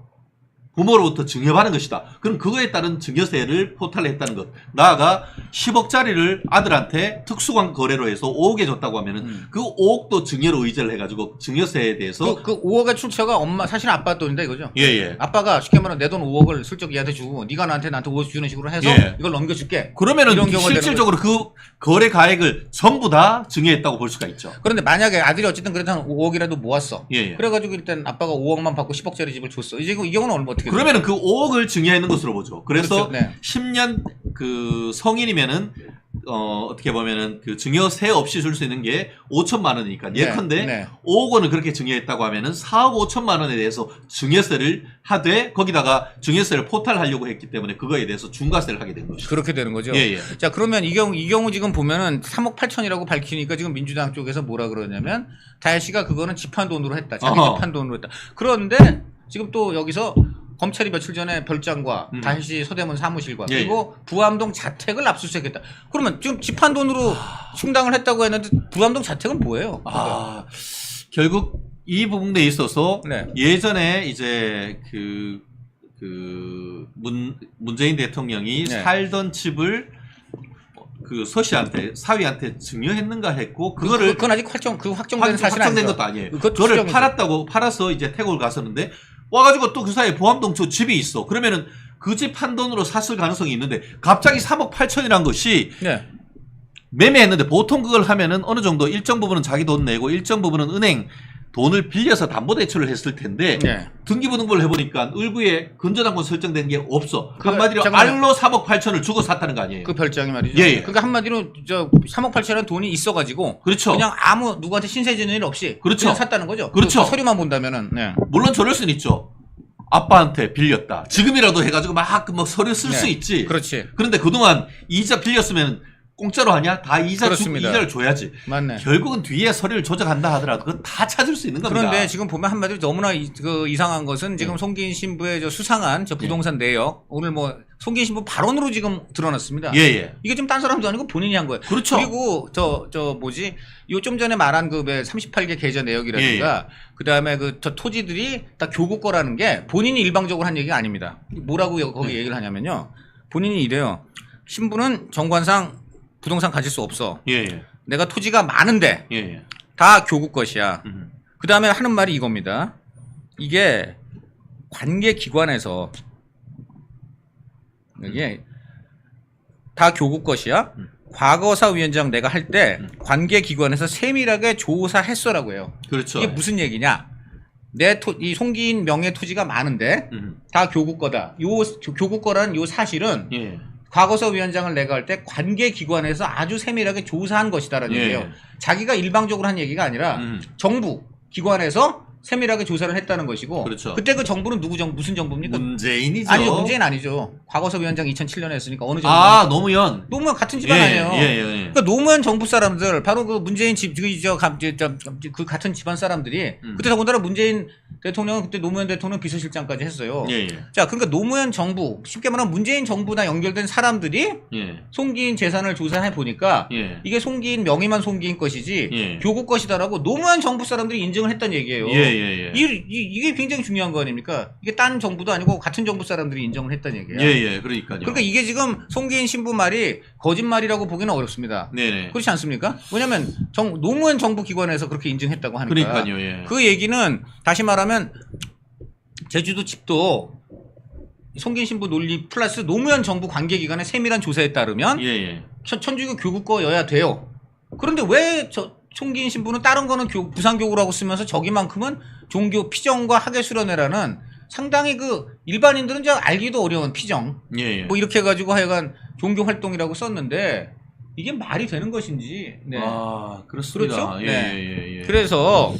부모로부터 증여받은 것이다. 그럼 그거에 따른 증여세를 포탈했다는 것. 나아가 10억짜리를 아들한테 특수관 거래로 해서 5억에 줬다고 하면은 그 5억도 증여로 의제를 해가지고 증여세에 대해서 그 5억의 출처가 엄마 사실은 아빠 돈인데 이거죠. 예. 아빠가 쉽게 말하면 내 돈 5억을 슬쩍 얘한테 주고 네가 나한테 5억 주는 식으로 해서 예. 이걸 넘겨줄게. 그러면은 이런 경우가 실질적으로 그 거래 가액을 전부 다 증여했다고 볼 수가 있죠. 그런데 만약에 아들이 어쨌든 그래도 한 5억이라도 모았어. 예. 그래가지고 일단 아빠가 5억만 받고 10억짜리 집을 줬어. 이제 이 경우는 어떻게 돼요? 그러면은 그 5억을 증여했는 것으로 보죠. 그래서 그렇죠. 네. 10년 그 성인이면은 어떻게 보면은 그 증여세 없이 줄 수 있는 게 5천만 원이니까 예컨대 네. 5억 원을 그렇게 증여했다고 하면은 4억 5천만 원에 대해서 증여세를 하되 거기다가 증여세를 포탈하려고 했기 때문에 그거에 대해서 중과세를 하게 된 것이죠. 그렇게 되는 거죠. 예. 자 그러면 이 경우 지금 보면은 3억 8천이라고 밝히니까 지금 민주당 쪽에서 뭐라 그러냐면 다혜 씨가 그거는 집한 돈으로 했다. 자기 집한 돈으로 했다. 그런데 지금 또 여기서 검찰이 며칠 전에 별장과 다혜 씨 서대문 사무실과 예. 그리고 부암동 자택을 압수수색했다. 그러면 지금 집한 돈으로 충당을 했다고 했는데 부암동 자택은 뭐예요? 결국 이 부분에 있어서 네. 예전에 이제 문재인 대통령이 네. 살던 집을 그 서씨한테 사위한테 증여했는가 했고 그건 아직 확정된 사실은 확정된 아니죠. 것도 아니에요. 그것도 그거를 추정이죠. 팔아서 이제 태국을 갔었는데 와가지고 또 그 사이에 보암동 저 집이 있어. 그러면은 그 집 한 돈으로 샀을 가능성이 있는데 갑자기 3억 8천이라는 것이 네. 매매했는데 보통 그걸 하면은 어느 정도 일정 부분은 자기 돈 내고 일정 부분은 은행 돈을 빌려서 담보대출을 했을 텐데 네. 등기부등본을 해보니까 을구에 근저당권 설정된 게 없어. 그, 한마디로 잠깐만요. 알로 3억 8천을 주고 샀다는 거 아니에요. 그 별장이 말이죠. 예. 그러니까 한마디로 3억 8천이라는 돈이 있어가지고 그렇죠. 그냥 아무 누구한테 신세 지는 일 없이 그렇죠. 그냥 샀다는 거죠. 그렇죠. 그 서류만 본다면은. 네. 물론 저럴 수는 있죠. 아빠한테 빌렸다. 지금이라도 해가지고 막 서류 쓸 수 네. 있지. 그렇지. 그런데 그동안 이자 빌렸으면 공짜로 하냐? 다 그렇습니다. 이자를 줘야지. 맞네. 결국은 뒤에 서류를 조작한다 하더라도 그건 다 찾을 수 있는 겁니다. 그런데 지금 보면 한마디로 너무나 이상한 것은 지금 송기인 신부의 수상한 부동산 내역 오늘 송기인 신부 발언으로 지금 드러났습니다. 예. 이게 지금 딴 사람도 아니고 본인이 한 거예요. 그렇죠. 그리고 요 좀 전에 말한 그 38개 계좌 내역이라든가 그다음에 저 토지들이 다 교구 거라는 게 본인이 일방적으로 한 얘기가 아닙니다. 뭐라고 거기 얘기를 하냐면요. 본인이 이래요. 신부는 정관상 부동산 가질 수 없어. 예. 내가 토지가 많은데 예. 다 교구 것이야. 그 다음에 하는 말이 이겁니다. 이게 관계기관에서 이게 다 교구 것이야. 과거사위원장 내가 할 때 관계기관에서 세밀하게 조사했어라고 해요. 그렇죠. 이게 무슨 얘기냐? 이 송기인 명의 토지가 많은데 다 교구 거다. 교구 거라는 요 사실은 예. 과거사위원장을 내가 할 때 관계기관에서 아주 세밀하게 조사한 것이다라는 예. 얘기예요. 자기가 일방적으로 한 얘기가 아니라 정부 기관에서 세밀하게 조사를 했다는 것이고 그렇죠. 그때 그 정부는 누구 정부 무슨 정부입니까? 문재인이죠. 아니죠. 문재인 아니죠. 과거섭 위원장 2007년에 했으니까 어느 정부? 아, 노무현. 노무현 같은 집안 예, 아니에요. 예. 그러니까 노무현 정부 사람들 바로 그 문재인 그 같은 집안 사람들이 그때 더군다나 문재인 대통령은 그때 노무현 대통령 비서실장까지 했어요. 예. 자, 그러니까 노무현 정부 쉽게 말하면 문재인 정부나 연결된 사람들이 예. 송기인 재산을 조사해 보니까 예. 이게 송기인 명의만 송기인 것이지 예. 교구 것이다라고 노무현 정부 사람들이 인정을 했다는 얘기예요. 예. 이게 굉장히 중요한 거 아닙니까? 이게 딴 정부도 아니고 같은 정부 사람들이 인정을 했다는 얘기예요. 예. 그러니까요. 그러니까 이게 지금 송기인 신부 말이 거짓말이라고 보기는 어렵습니다. 네네. 그렇지 않습니까? 왜냐하면 노무현 정부 기관에서 그렇게 인정했다고 하니까. 그러니까요. 예. 그 얘기는 다시 말하면 제주도 집도 송기인 신부 논리 플러스 노무현 정부 관계기관의 세밀한 조사에 따르면 예. 천주교 교구 거여야 돼요. 그런데 왜 송기인 신부는 다른 거는 부산교구라고 쓰면서 저기만큼은 종교 피정과 학예 수련회라는 상당히 그 일반인들은 저 알기도 어려운 피정 예. 뭐 이렇게 해가지고 하여간 종교 활동이라고 썼는데 이게 말이 되는 것인지. 네. 아, 그렇습니다. 그렇죠? 예. 그래서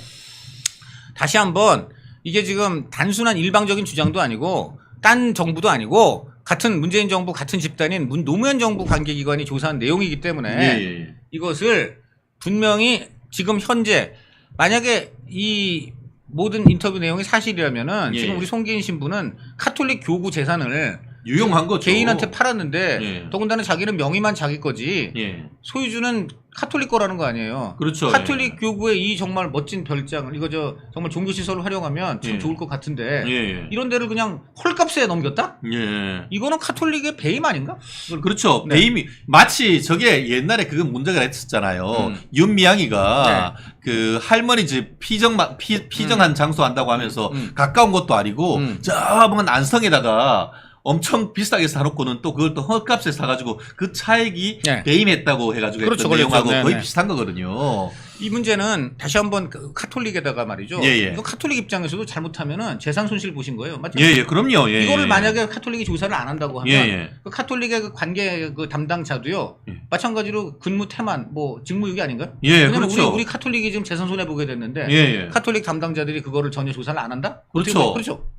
다시 한번 이게 지금 단순한 일방적인 주장도 아니고 딴 정부도 아니고 같은 문재인 정부 같은 집단인 노무현 정부 관계기관이 조사한 내용이기 때문에 예. 이것을 분명히 지금 현재 만약에 이 모든 인터뷰 내용이 사실이라면은 예. 지금 우리 송기인 신부는 카톨릭 교구 재산을 유용한 거죠. 개인한테 팔았는데 예. 더군다나 자기는 명의만 자기 거지 예. 소유주는 카톨릭 거라는 거 아니에요. 그렇죠. 카톨릭 교구의 이 정말 멋진 별장을 이거 정말 종교 시설을 활용하면 참 예. 좋을 것 같은데 예. 이런 데를 그냥 헐값에 넘겼다? 예. 이거는 카톨릭의 배임 아닌가? 그렇죠. 네. 배임이 마치 저게 옛날에 그거 문제가 됐었잖아요. 윤미향이가 그 할머니 집 피정한 장소 한다고 하면서 가까운 것도 아니고 저먼 안성에다가 엄청 비싸게 사놓고는 또 그걸 또 헐값에 사가지고 그 차액이 네. 배임했다고 해가지고 그렇죠, 했던 내용하고 그렇죠. 거의 네네. 비슷한 거거든요. 이 문제는 다시 한번 그 카톨릭에다가 말이죠. 예. 이거 카톨릭 입장에서도 잘못하면은 재산 손실 보신 거예요. 맞죠? 예. 그럼요. 예. 이거를 만약에 카톨릭이 조사를 안 한다고 하면 예. 그 카톨릭의 그 관계 그 담당자도요. 예. 마찬가지로 근무 태만 뭐 직무유기 아닌가요? 예. 왜냐면 그렇죠. 우리 카톨릭이 지금 재산 손해 보게 됐는데 예. 카톨릭 담당자들이 그거를 전혀 조사를 안 한다? 그렇죠. 그렇죠.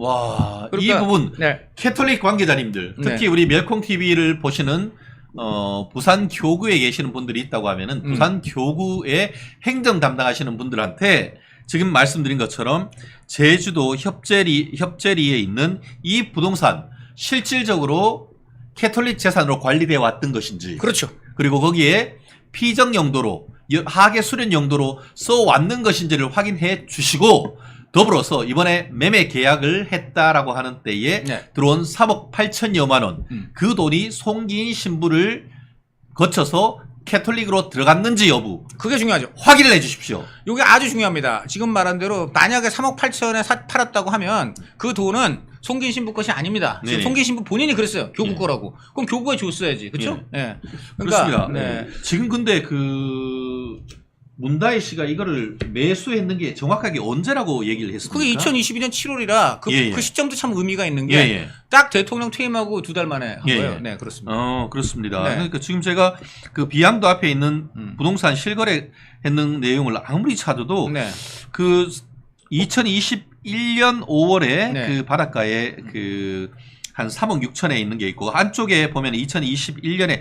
와, 그러니까, 이 부분 네. 캐톨릭 관계자님들, 특히 네. 우리 멸콩 TV를 보시는 부산 교구에 계시는 분들이 있다고 하면은 부산 교구의 행정 담당하시는 분들한테 지금 말씀드린 것처럼 제주도 협재리에 있는 이 부동산 실질적으로 캐톨릭 재산으로 관리되어 왔던 것인지, 그렇죠. 그리고 거기에 피정 용도로 하계 수련 용도로 써왔는 것인지를 확인해 주시고, 더불어서 이번에 매매 계약을 했다라고 하는 때에 네. 들어온 3억 8천여만 원, 그 돈이 송기인 신부를 거쳐서 캐톨릭으로 들어갔는지 여부 그게 중요하죠. 확인을 해 주십시오. 이게 아주 중요합니다. 지금 말한 대로 만약에 3억 8천에 팔았다고 하면 그 돈은 송기인 신부 것이 아닙니다. 지금 네네. 송기인 신부 본인이 그랬어요. 교구 네. 거라고. 그럼 교구에 줬어야지. 그렇죠? 예. 그렇습니다. 네. 지금 근데 그 문다혜 씨가 이거를 매수했는 게 정확하게 언제라고 얘기를 했습니까? 그게 2022년 7월이라 그 시점도 참 의미가 있는 게 딱 대통령 퇴임하고 2달 만에 한 거예요. 네, 그렇습니다. 그렇습니다. 네. 그러니까 지금 제가 그 비양도 앞에 있는 부동산 실거래 했는 내용을 아무리 찾아도 네. 그 2021년 5월에 네. 그 바닷가에 그 한 3억 6천에 있는 게 있고 한쪽에 보면 2021년에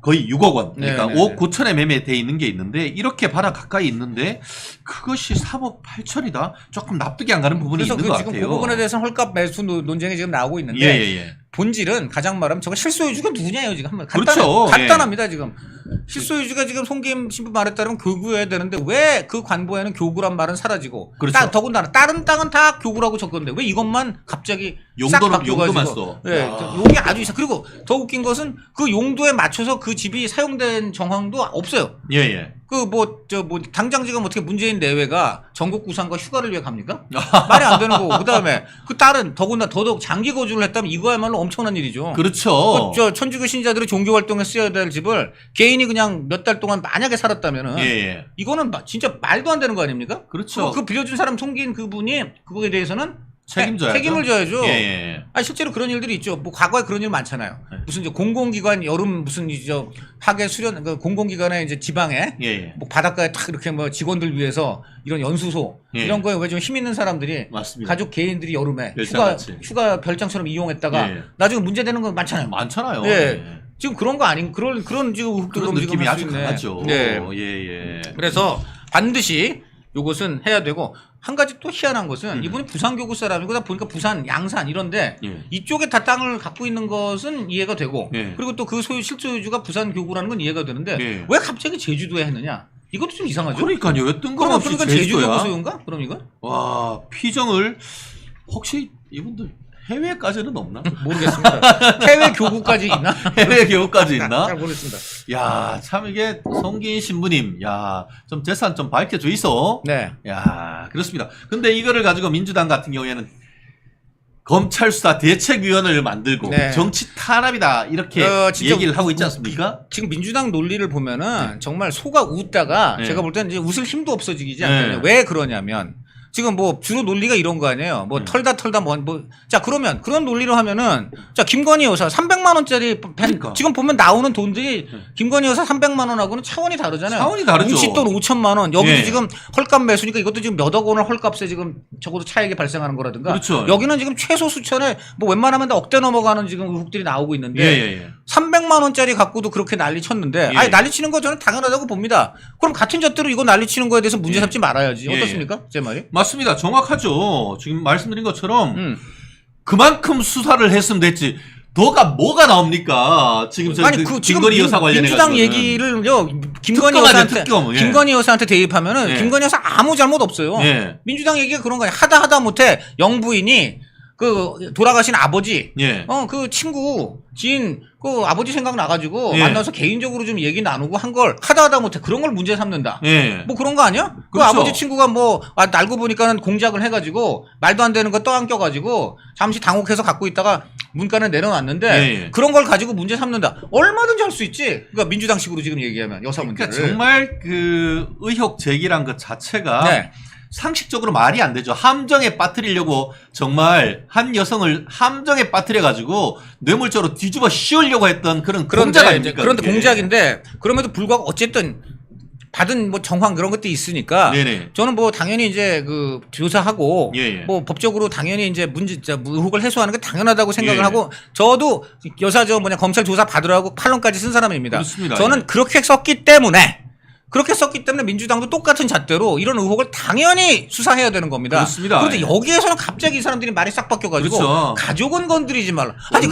거의 6억 원, 그러니까 네, 5억 9천에 매매돼 있는 게 있는데 이렇게 바다 가까이 있는데 그것이 3억 8천이다? 조금 납득이 안 가는 부분이 그래서 있는 것 지금 같아요. 그 부분에 대해서는 헐값 매수 논쟁이 지금 나오고 있는데 예. 본질은 가장 말하면 저거 실소유주가 누구냐요 지금 한번 그렇죠. 간단합니다 지금 실소유주가 지금 송기인 신부 말에 따르면 교구여야 되는데 왜 그 관보에는 교구란 말은 사라지고 그렇죠. 더군다나 다른 땅은 다 교구라고 적었는데 왜 이것만 갑자기 싹 용도만 바뀌어가지고 써. 예, 용이 아주 이상. 그리고 더 웃긴 것은 그 용도에 맞춰서 그 집이 사용된 정황도 없어요. 예. 그 당장 지금 어떻게 문재인 내외가 전국 구상과 휴가를 위해 갑니까? 말이 안 되는 거고. 그다음에 그 딸은 더더욱 장기 거주를 했다면 이거야말로 엄청난 일이죠. 그렇죠. 저 천주교 신자들이 종교 활동에 쓰여야 될 집을 개인이 그냥 몇 달 동안 만약에 살았다면은 이거는 진짜 말도 안 되는 거 아닙니까? 그렇죠. 그 빌려준 사람 송기인 그분이 그거에 대해서는 책임져야죠. 책임을 져야죠. 예, 예. 아니 실제로 그런 일들이 있죠. 뭐 과거에 그런 일 많잖아요. 네. 무슨 이제 공공기관 여름 무슨 이저 파괴 수련 그 공공기관에 이제 지방에 예, 예. 뭐 바닷가에 탁 이렇게 뭐 직원들 위해서 이런 연수소 예. 이런 거에 왜 좀 힘 있는 사람들이 맞습니다. 가족 개인들이 여름에 별장같이. 휴가 별장처럼 이용했다가 예. 나중에 문제되는 거 많잖아요. 많잖아요. 예. 예. 지금 그런 거 아닌 그런 지금 그런 느낌이 아주 강하죠. 네. 예, 예. 그래서 반드시 요것은 해야 되고 한 가지 또 희한한 것은 이분이 부산 교구 사람이고 다 보니까 부산 양산 이런데 예. 이쪽에 다 땅을 갖고 있는 것은 이해가 되고 예. 그리고 또 그 소유 실소유주가 부산 교구라는 건 이해가 되는데 예. 왜 갑자기 제주도에 했느냐 이것도 좀 이상하죠. 그러니까요. 그럼 뜬금없이 그러니까 제주도 제주도야. 소유인가? 그럼 이건 와, 피정을 혹시 이분들 해외까지는 없나? 모르겠습니다. 해외 교구까지 있나? 해외 교육까지 있나? 잘 모르겠습니다. 야, 참 이게 송기인 신부님, 야, 좀 재산 좀 밝혀줘 있어. 네. 야, 그렇습니다. 근데 이거를 가지고 민주당 같은 경우에는 검찰 수사 대책위원회를 만들고 네. 정치 탄압이다 이렇게 진짜 얘기를 하고 있지 않습니까? 지금 민주당 논리를 보면은 정말 속아 웃다가 네. 제가 볼 때는 이제 웃을 힘도 없어지지 네. 않거든요. 왜 그러냐면 지금 뭐 주로 논리가 이런 거 아니에요. 뭐 털다 자 그러면 그런 논리로 하면은 자 김건희 여사 300만 원짜리 그러니까. 지금 보면 나오는 돈들이 김건희 여사 300만 원하고는 차원이 다르잖아요. 차원이 다르죠. 뭉칫돈 5천만 원 여기도 예. 지금 헐값 매수니까 이것도 지금 몇억 원을 헐값에 지금 적어도 차익이 발생하는 거라든가. 그렇죠. 여기는 지금 최소 수천에 뭐 웬만하면 다 억대 넘어가는 지금 의혹들이 나오고 있는데. 예, 예, 예. 300만 원짜리 갖고도 그렇게 난리 쳤는데 예. 아니 난리 치는 거 저는 당연하다고 봅니다. 그럼 같은 잣대로 이거 난리 치는 거에 대해서 문제 예. 삼지 말아야지. 예. 어떻습니까? 제 말이? 맞습니다. 정확하죠. 지금 말씀드린 것처럼 음. 그만큼 수사를 했으면 됐지. 더가 뭐가 나옵니까? 지금 저 아니 그 지금 김건희 여사 관련해 민주당 가지고는. 얘기를요 김건희 특검 아니야, 여사한테 특검. 예. 김건희 여사한테 대입하면은 예. 김건희 여사 아무 잘못 없어요. 예. 민주당 얘기가 그런 거야. 하다 못해 영부인이 그 돌아가신 아버지 예. 그 친구 지인 그 아버지 생각 나가지고 예. 만나서 개인적으로 좀 얘기 나누고 한 걸 하다 못해 그런 걸 문제 삼는다. 예. 뭐 그런 거 아니야? 그 그렇죠. 아버지 친구가 뭐 알고 보니까는 공작을 해가지고 말도 안 되는 거 떠안겨가지고 잠시 당혹해서 갖고 있다가 문간에 내려놨는데 예. 그런 걸 가지고 문제 삼는다. 얼마든지 할 수 있지. 그러니까 민주당식으로 지금 얘기하면 여사 문제를. 그러니까 정말 그 의혹 제기란 것 자체가 네. 상식적으로 말이 안 되죠. 함정에 빠뜨리려고 정말 한 여성을 함정에 빠뜨려 가지고 뇌물죄로 뒤집어 씌우려고 했던 그런 공작 아닙니까? 그런데 그게. 공작인데 그럼에도 불구하고 어쨌든 받은 뭐 정황 그런 것도 있으니까 네네. 저는 뭐 당연히 이제 그 조사하고 예, 예. 뭐 법적으로 당연히 이제 의혹을 해소하는 게 당연하다고 생각을 예. 하고 저도 여사 검찰 조사 받으라고 판론까지 쓴 사람입니다. 그렇습니다. 저는 예. 그렇게 썼기 때문에 민주당도 똑같은 잣대로 이런 의혹을 당연히 수사해야 되는 겁니다. 그렇습니다. 그런데 예. 여기에서는 갑자기 이 사람들이 말이 싹 바뀌어가지고 그렇죠. 가족은 건드리지 말라. 아니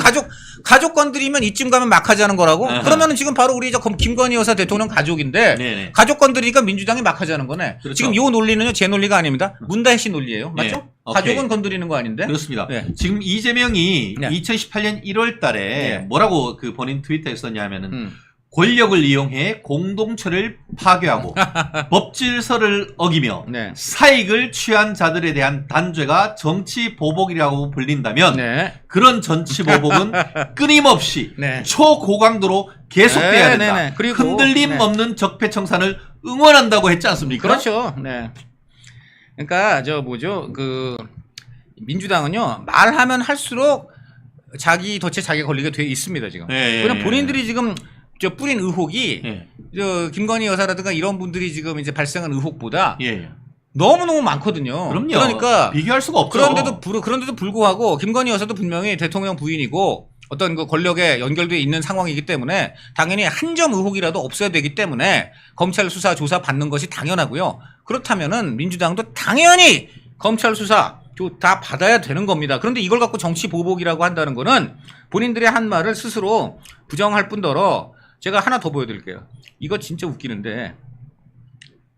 가족 건드리면 이쯤 가면 막하자는 거라고? 아하. 그러면은 지금 바로 우리 김건희 여사 대통령 가족인데 네네. 가족 건드리니까 민주당이 막하자는 거네. 그렇죠. 지금 이 논리는요 제 논리가 아닙니다. 문다혜 씨 논리예요. 맞죠? 예. 오케이. 가족은 건드리는 거 아닌데? 그렇습니다. 네. 지금 이재명이 네. 2018년 1월 달에 네. 뭐라고 그 본인 트위터에 썼냐면은 음. 권력을 이용해 공동체를 파괴하고 법질서를 어기며 네. 사익을 취한 자들에 대한 단죄가 정치 보복이라고 불린다면 네. 그런 정치 보복은 끊임없이 네. 초고강도로 계속돼야 네, 된다. 네, 네. 그리고, 흔들림 네. 없는 적폐청산을 응원한다고 했지 않습니까? 그렇죠. 네. 그러니까 그 민주당은요 말하면 할수록 자기 덫에 자기가 걸리게 돼 있습니다 지금. 예, 예, 그냥 예. 본인들이 지금 뿌린 의혹이 예. 김건희 여사라든가 이런 분들이 지금 이제 발생한 의혹보다 예. 너무너무 많거든요. 그럼요. 그러니까 비교할 수가 없죠. 그런데도 불구하고 김건희 여사도 분명히 대통령 부인이고 어떤 그 권력에 연결돼 있는 상황이기 때문에 당연히 한 점 의혹이라도 없어야 되기 때문에 검찰 수사 조사 받는 것이 당연하고요. 그렇다면은 민주당도 당연히 검찰 수사 다 받아야 되는 겁니다. 그런데 이걸 갖고 정치 보복이라고 한다는 거는 본인들의 한 말을 스스로 부정할 뿐더러 제가 하나 더 보여드릴게요. 이거 진짜 웃기는데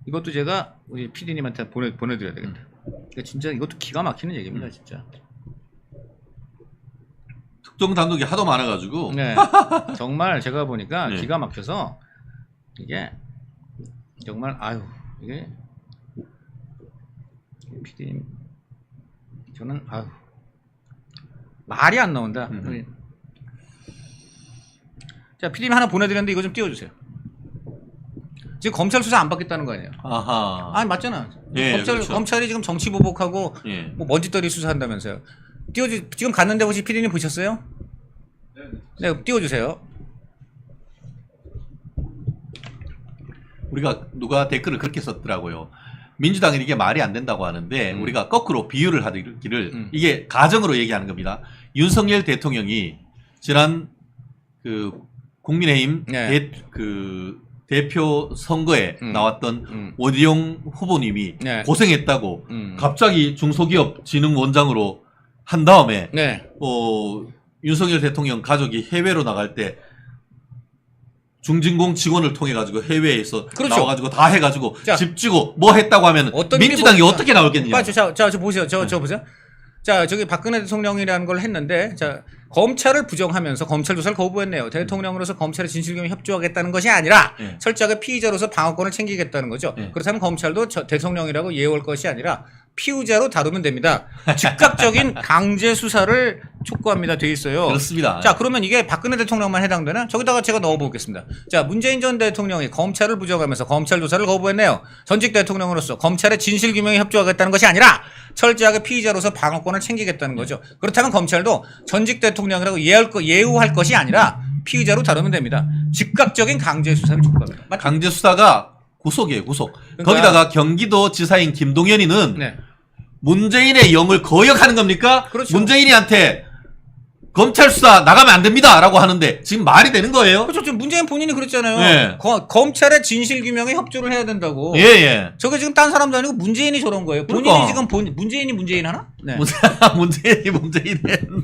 이것도 제가 우리 PD님한테 보내드려야 되겠다. 이거 진짜 이것도 기가 막히는 얘기입니다, 진짜. 특정 단독이 하도 많아가지고. 네, 정말 제가 보니까 네. 기가 막혀서 이게 정말 이게 PD님 저는 말이 안 나온다. 자, PD님 하나 보내드렸는데 이거 좀 띄워주세요. 지금 검찰 수사 안 받겠다는 거 아니에요? 아하. 아니 맞잖아. 예, 그렇죠. 검찰이 지금 정치 보복하고 예. 뭐 먼지떨이 수사한다면서요. 지금 갔는데 혹시 PD님 보셨어요? 네, 띄워주세요. 우리가 누가 댓글을 그렇게 썼더라고요. 민주당은 이게 말이 안 된다고 하는데 우리가 거꾸로 비유를 하기를 이게 가정으로 얘기하는 겁니다. 윤석열 대통령이 지난 그 국민의힘 네. 대표 선거에 나왔던 원희룡 후보님이 네. 고생했다고 갑자기 중소기업진흥원장으로 한 다음에 네. 윤석열 대통령 가족이 해외로 나갈 때 중진공 직원을 통해 가지고 해외에서 그렇죠. 나와가지고 다 해가지고 자, 집 주고 뭐 했다고 하면 민주당이 어떻게 나올겠냐? 자, 보세요. 저 보세요. 자, 저기 박근혜 대통령이라는 걸 했는데, 자, 검찰을 부정하면서 검찰 조사를 거부했네요. 대통령으로서 검찰의 진실규명에 협조하겠다는 것이 아니라 철저하게 피의자로서 방어권을 챙기겠다는 거죠. 그렇다면 검찰도 대통령이라고 예우할 것이 아니라 피의자로 다루면 됩니다. 즉각적인 강제 수사를 촉구합니다. 돼 있어요. 그렇습니다. 자, 그러면 이게 박근혜 대통령만 해당되나? 저기다가 제가 넣어보겠습니다. 자, 문재인 전 대통령이 검찰을 부정하면서 검찰 조사를 거부했네요. 전직 대통령으로서 검찰의 진실규명에 협조하겠다는 것이 아니라 철저하게 피의자로서 방어권을 챙기겠다는 거죠. 그렇다면 검찰도 전직 대통령이라고 예우할 것이 아니라 피의자로 다루면 됩니다. 즉각적인 강제 수사를 촉구합니다. 맞죠? 강제 수사가 구속이에요, 구속. 그러니까 거기다가 경기도 지사인 김동연이는 네. 문재인의 영을 거역하는 겁니까? 그렇죠. 문재인이한테 검찰 수사 나가면 안 됩니다라고 하는데 지금 말이 되는 거예요? 그렇죠. 지금 문재인 본인이 그랬잖아요. 네. 검찰의 진실규명에 협조를 해야 된다고. 예, 예. 저게 지금 딴 사람도 아니고 문재인이 저런 거예요. 본인이 그러니까. 지금 문재인이 하나? 네. 문재인이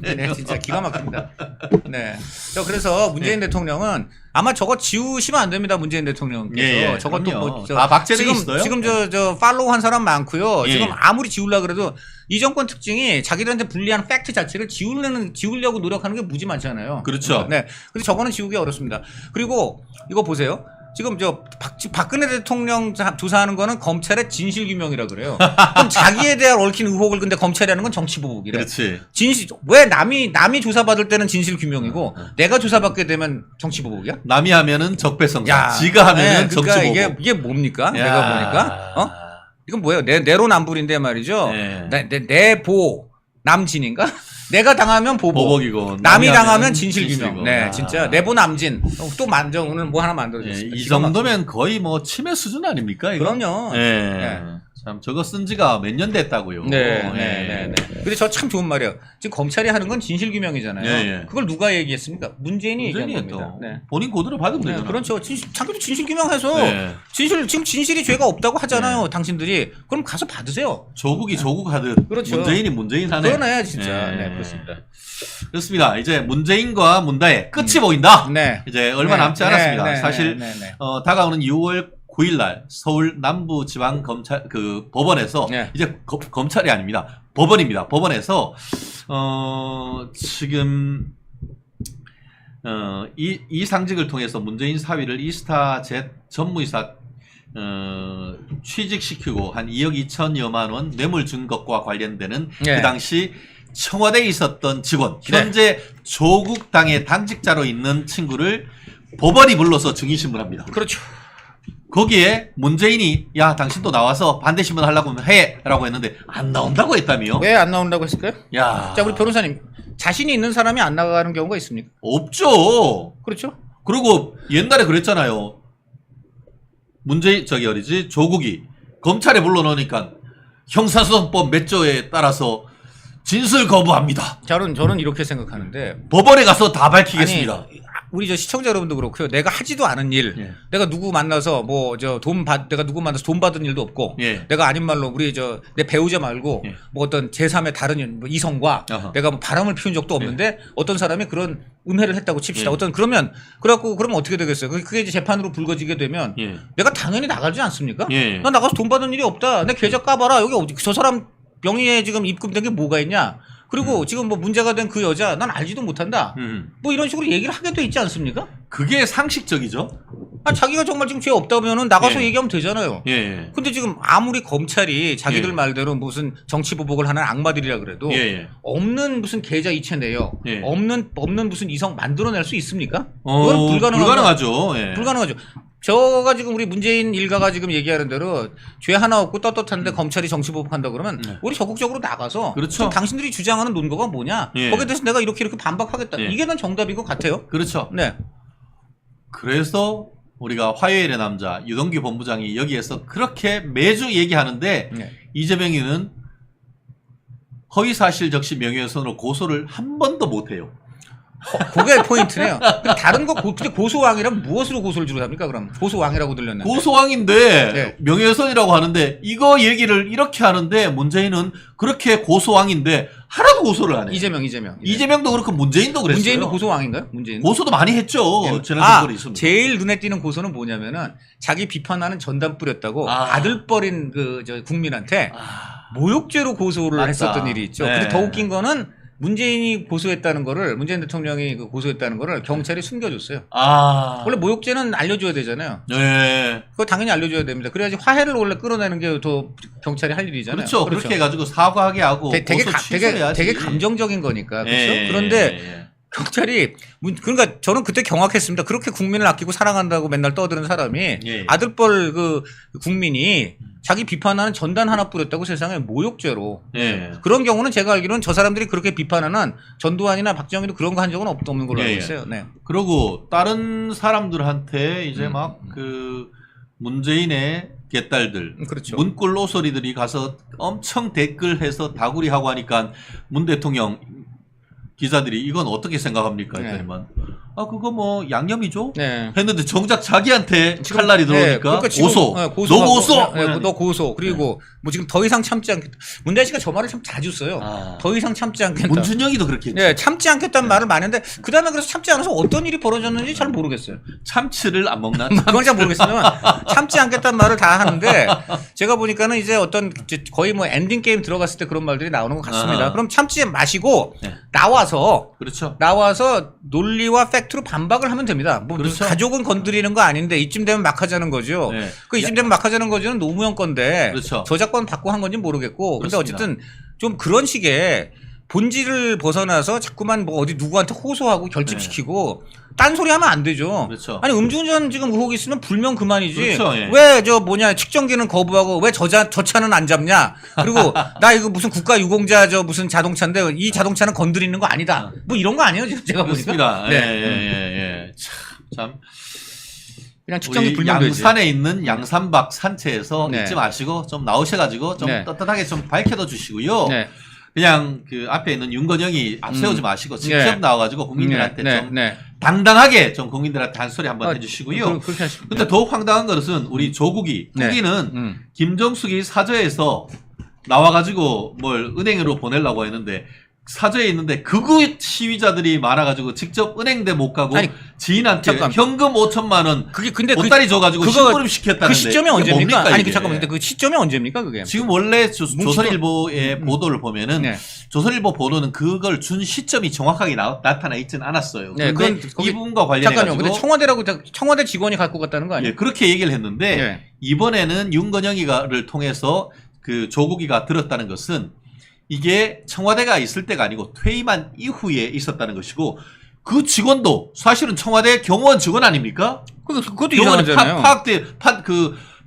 네, 진짜 기가 막힙니다. 네. 그래서 문재인 대통령은 아마 저거 지우시면 안 됩니다. 문재인 대통령께서. 예, 예. 저것도 그럼요. 다 박제돼 있어요. 지금 저 팔로우 한 사람 많고요. 예. 지금 아무리 지우려 그래도 이 정권 특징이 자기들한테 불리한 팩트 자체를 지우려고 노력하는 게 무지 많잖아요. 그렇죠. 네. 근데 저거는 지우기 어렵습니다. 그리고 이거 보세요. 지금 박근혜 대통령 조사하는 거는 검찰의 진실규명이라 그래요. 그럼 자기에 대한 얽힌 의혹을 근데 검찰이 하는 건 정치보복이래. 그렇지. 왜 남이 조사받을 때는 진실규명이고 내가 조사받게 되면 정치보복이야? 남이 하면은 적폐성사, 지가 하면은 그러니까 정치보복. 이게 뭡니까? 야. 내가 보니까 이건 뭐예요? 내로남불인데 말이죠. 네. 내보 남진인가? 내가 당하면 보복이고 남이 당하면 진실규명. 진실이고. 네, 진짜 내보남진. 또 오늘 뭐 하나 만들어줬습니다. 이 정도면 거의 뭐 침해 수준 아닙니까? 이거? 그럼요. 예. 네. 참 저거 쓴 지가 몇 년 됐다고요. 네. 근데 저 참 좋은 말이에요. 지금 검찰이 하는 건 진실규명이잖아요. 예. 그걸 누가 얘기했습니까? 문재인이 얘기한 문재인이 겁니다. 또 네. 본인 고도로 받으면 네, 되잖아. 그렇죠. 자기도 진실규명해서 네. 지금 진실이 죄가 없다고 하잖아요. 당신들이. 그럼 가서 받으세요. 조국이 조국 하듯 그렇죠. 문재인이 문재인 하네. 그러네 진짜. 네, 그렇습니다. 그렇습니다. 이제 문재인과 문다의 끝이 보인다. 네. 이제 얼마 네, 남지 않았습니다. 네, 사실 네. 다가오는 6월 9일날 서울 남부지방검찰 법원에서 네. 이제 검찰이 아닙니다. 법원입니다. 법원에서 지금 이 상직을 통해서 문재인 사위를 이스타젯 전무이사 취직시키고 한 2억 2천여만 원 뇌물 준 것과 관련되는 네. 그 당시 청와대에 있었던 직원, 네. 현재 조국 당의 당직자로 있는 친구를 법원이 불러서 증인신문합니다. 그렇죠. 거기에 문재인이 야 당신도 나와서 반대신문 하려고 하면 해라고 했는데 안 나온다고 했다며. 왜 안 나온다고 했을까요? 야, 자, 우리 변호사님. 자신이 있는 사람이 안 나가는 경우가 있습니까? 없죠. 그렇죠. 그리고 옛날에 그랬잖아요. 조국이 검찰에 불러놓으니까 형사소송법 몇 조에 따라서 진술 거부합니다. 저는 이렇게 생각하는데 법원에 가서 다 밝히겠습니다. 아니, 우리 저 시청자 여러분도 그렇고요. 내가 하지도 않은 일, 예. 내가 누구 만나서 내가 누구 만나서 돈 받은 일도 없고, 예. 내가 아닌 말로 내 배우자 말고 예. 뭐 어떤 제3의 다른 이성과 어허. 내가 뭐 바람을 피운 적도 없는데 어떤 사람이 그런 음해를 했다고 칩시다. 예. 그러면 어떻게 되겠어요? 그게 이제 재판으로 불거지게 되면 예. 내가 당연히 나가지 않습니까? 예. 나 나가서 돈 받은 일이 없다. 내 계좌 까봐라. 여기 어디 저 사람 명의에 지금 입금된 게 뭐가 있냐? 그리고 지금 뭐 문제가 된 그 여자 난 알지도 못한다. 뭐 이런 식으로 얘기를 하게 돼 있지 않습니까? 그게 상식적이죠. 자기가 정말 지금 죄 없다면은 나가서 예. 얘기하면 되잖아요. 예. 근데 지금 아무리 검찰이 자기들 예. 말대로 무슨 정치 보복을 하는 악마들이라 그래도 예. 없는 무슨 계좌 이체 내역, 없는 무슨 이성 만들어낼 수 있습니까? 그건 불가능하죠. 불가능하죠. 예. 불가능하죠. 저가 지금 우리 문재인 일가가 지금 얘기하는 대로 죄 하나 없고 떳떳한데 검찰이 정치보복한다 그러면 우리 적극적으로 나가서 그렇죠. 지금 당신들이 주장하는 논거가 뭐냐 예. 거기에 대해서 내가 이렇게 반박하겠다 예. 이게 난 정답인 것 같아요. 그렇죠. 네. 그래서 우리가 화요일의 남자 유동규 본부장이 여기에서 그렇게 매주 얘기하는데 네. 이재명이는 허위사실 적시 명예훼손으로 고소를 한 번도 못해요. 그게 포인트네요. 근데 다른 거 근데 고소왕이라면 무엇으로 고소를 주로 합니까? 그럼 고소왕이라고 들렸는데. 고소왕인데 네. 명예훼손이라고 하는데 이거 얘기를 이렇게 하는데 문재인은 그렇게 고소왕인데 하나도 고소를 안 해요. 이재명도 그렇고 문재인도 그랬어요. 문재인도 고소왕인가요? 문재인. 고소도 많이 했죠. 네. 지난 정권에 있습니다. 제일 눈에 띄는 고소는 뭐냐면은 자기 비판하는 전담 뿌렸다고 아들뻘인 저 국민한테 모욕죄로 고소를 맞다. 했었던 일이 있죠. 네. 근데 더 웃긴 거는 문재인이 고소했다는 거를 문재인 대통령이 고소했다는 거를 경찰이 숨겨줬어요. 원래 모욕죄는 알려줘야 되잖아요. 네. 그거 당연히 알려줘야 됩니다. 그래야지 화해를 원래 끌어내는 게 더 경찰이 할 일이잖아요. 그렇죠. 그렇게 해가지고 사과하게 하고 되게 감정적인 거니까. 그렇죠. 예, 그런데 예. 경찰이 그러니까 저는 그때 경악했습니다. 그렇게 국민을 아끼고 사랑한다고 맨날 떠드는 사람이 예. 아들뻘 그 국민이 자기 비판하는 전단 하나 뿌렸다고 세상에 모욕죄로. 예. 그런 경우는 제가 알기로는 저 사람들이 그렇게 비판하는 전두환이나 박정희도 그런 거 한 적은 없는 걸로 예, 알고 예. 있어요. 네. 그리고 다른 사람들한테 이제 막 그 문재인의 개딸들, 그렇죠. 문꿀 오소리들이 가서 엄청 댓글해서 다구리하고 하니까 문 대통령 기자들이 이건 어떻게 생각합니까? 네. 했더니만 그거 뭐 양념이죠? 네. 했는데 정작 자기한테 지금, 칼날이 들어오니까 그러니까 지금, 고소. 네, 너 고소. 네, 너 고소. 그리고 뭐 지금 더 이상 참지 않겠다. 문대인 씨가 저 말을 참 자주 써요. 더 이상 참지 않겠다. 문준영이도 그렇게 했죠. 네, 참지 않겠다는 말을 많이 했는데 그 다음에 그래서 참지 않아서 어떤 일이 벌어졌는지 잘 모르겠어요. 참치를 안 먹나? 그건 잘 모르겠으면 참지 않겠다는 말을 다 하는데 제가 보니까는 이제 어떤 거의 뭐 엔딩 게임 들어갔을 때 그런 말들이 나오는 것 같습니다. 그럼 참지 마시고 네. 나와서 논리와 팩트로 반박을 하면 됩니다. 뭐 그렇죠. 가족은 건드리는 거 아닌데 이쯤 되면 막 하자는 거죠. 네. 그 이쯤 되면 막 하자는 거는 노무현 건데 그렇죠. 저작권 받고 한 건지 모르겠고 근데 그렇습니다. 어쨌든 좀 그런 식의 본질을 벗어나서 자꾸만 뭐 어디 누구한테 호소하고 결집시키고 딴소리 하면 안 되죠. 그렇죠. 아니 음주운전 지금 의혹이 있으면 불면 그만이지. 그렇죠, 예. 왜 측정기는 거부하고 왜 저 차는 안 잡냐. 그리고 나 이거 무슨 국가 유공자 무슨 자동차인데 이 자동차는 건드리는 거 아니다. 뭐 이런 거 아니에요 지금 제가 그렇습니다. 보니까. 예. 참. 그냥 측정기 우리 불면 되지. 양산에 있는 양산박 산채에서 네. 잊지 마시고 좀 나오셔가지고 좀 네. 떳떳하게 좀 밝혀도 주시고요. 네. 그냥 그 앞에 있는 윤건영이 앞세우지 마시고 직접 네. 나와가지고 국민들한테 네. 좀 네. 당당하게 좀 국민들한테 한 소리 한번 해주시고요. 그렇게 하시죠. 근데 더욱 황당한 것은 우리 조국이 네. 국기는 김정숙이 사저에서 나와가지고 뭘 은행으로 보내려고 했는데 사저에 있는데 극우 시위자들이 많아가지고 직접 은행대 못 가고 아니, 지인한테 잠깐. 현금 5천만 원 그게 근데 보따리 줘가지고 심부름 시켰다는데 그 시점이 이게 언제입니까? 뭡니까, 아니 이게? 잠깐만 근데 그 시점이 언제입니까 그게? 지금 원래 조선일보의 보도를 보면은 네. 조선일보 보도는 그걸 준 시점이 정확하게 나타나 있지는 않았어요. 네, 그런데 그건 거기- 이 부분과 관련해가지고 잠깐요. 근데 청와대 직원이 갖고 갔다는 거 아니에요? 예, 그렇게 얘기를 했는데 네. 이번에는 윤건영이를 통해서 그 조국이가 들었다는 것은 이게 청와대가 있을 때가 아니고 퇴임한 이후에 있었다는 것이고 그 직원도 사실은 청와대 경호원 직원 아닙니까? 그것도 경호원 이상하잖아요.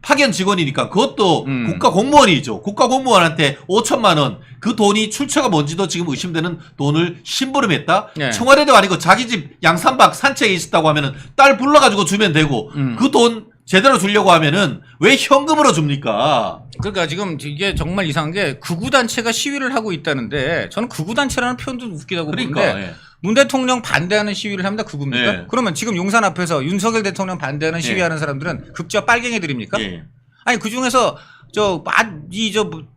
파견 직원이니까 그것도 음. 국가 공무원이죠. 국가 공무원한테 5천만 원 그 돈이 출처가 뭔지도 지금 의심되는 돈을 심부름했다. 네. 청와대도 아니고 자기 집 양산박 산책에 있었다고 하면은 딸 불러가지고 주면 되고 그 돈 제대로 주려고 하면은 왜 현금으로 줍니까? 그러니까 지금 이게 정말 이상한 게 극우 단체가 시위를 하고 있다는데 저는 극우 단체라는 표현도 웃기다고 보는데 예. 문 대통령 반대하는 시위를 합니다. 극우입니까? 네. 그러면 지금 용산 앞에서 윤석열 대통령 반대하는 시위하는 사람들은 극좌 빨갱이들입니까? 예. 아니 그 중에서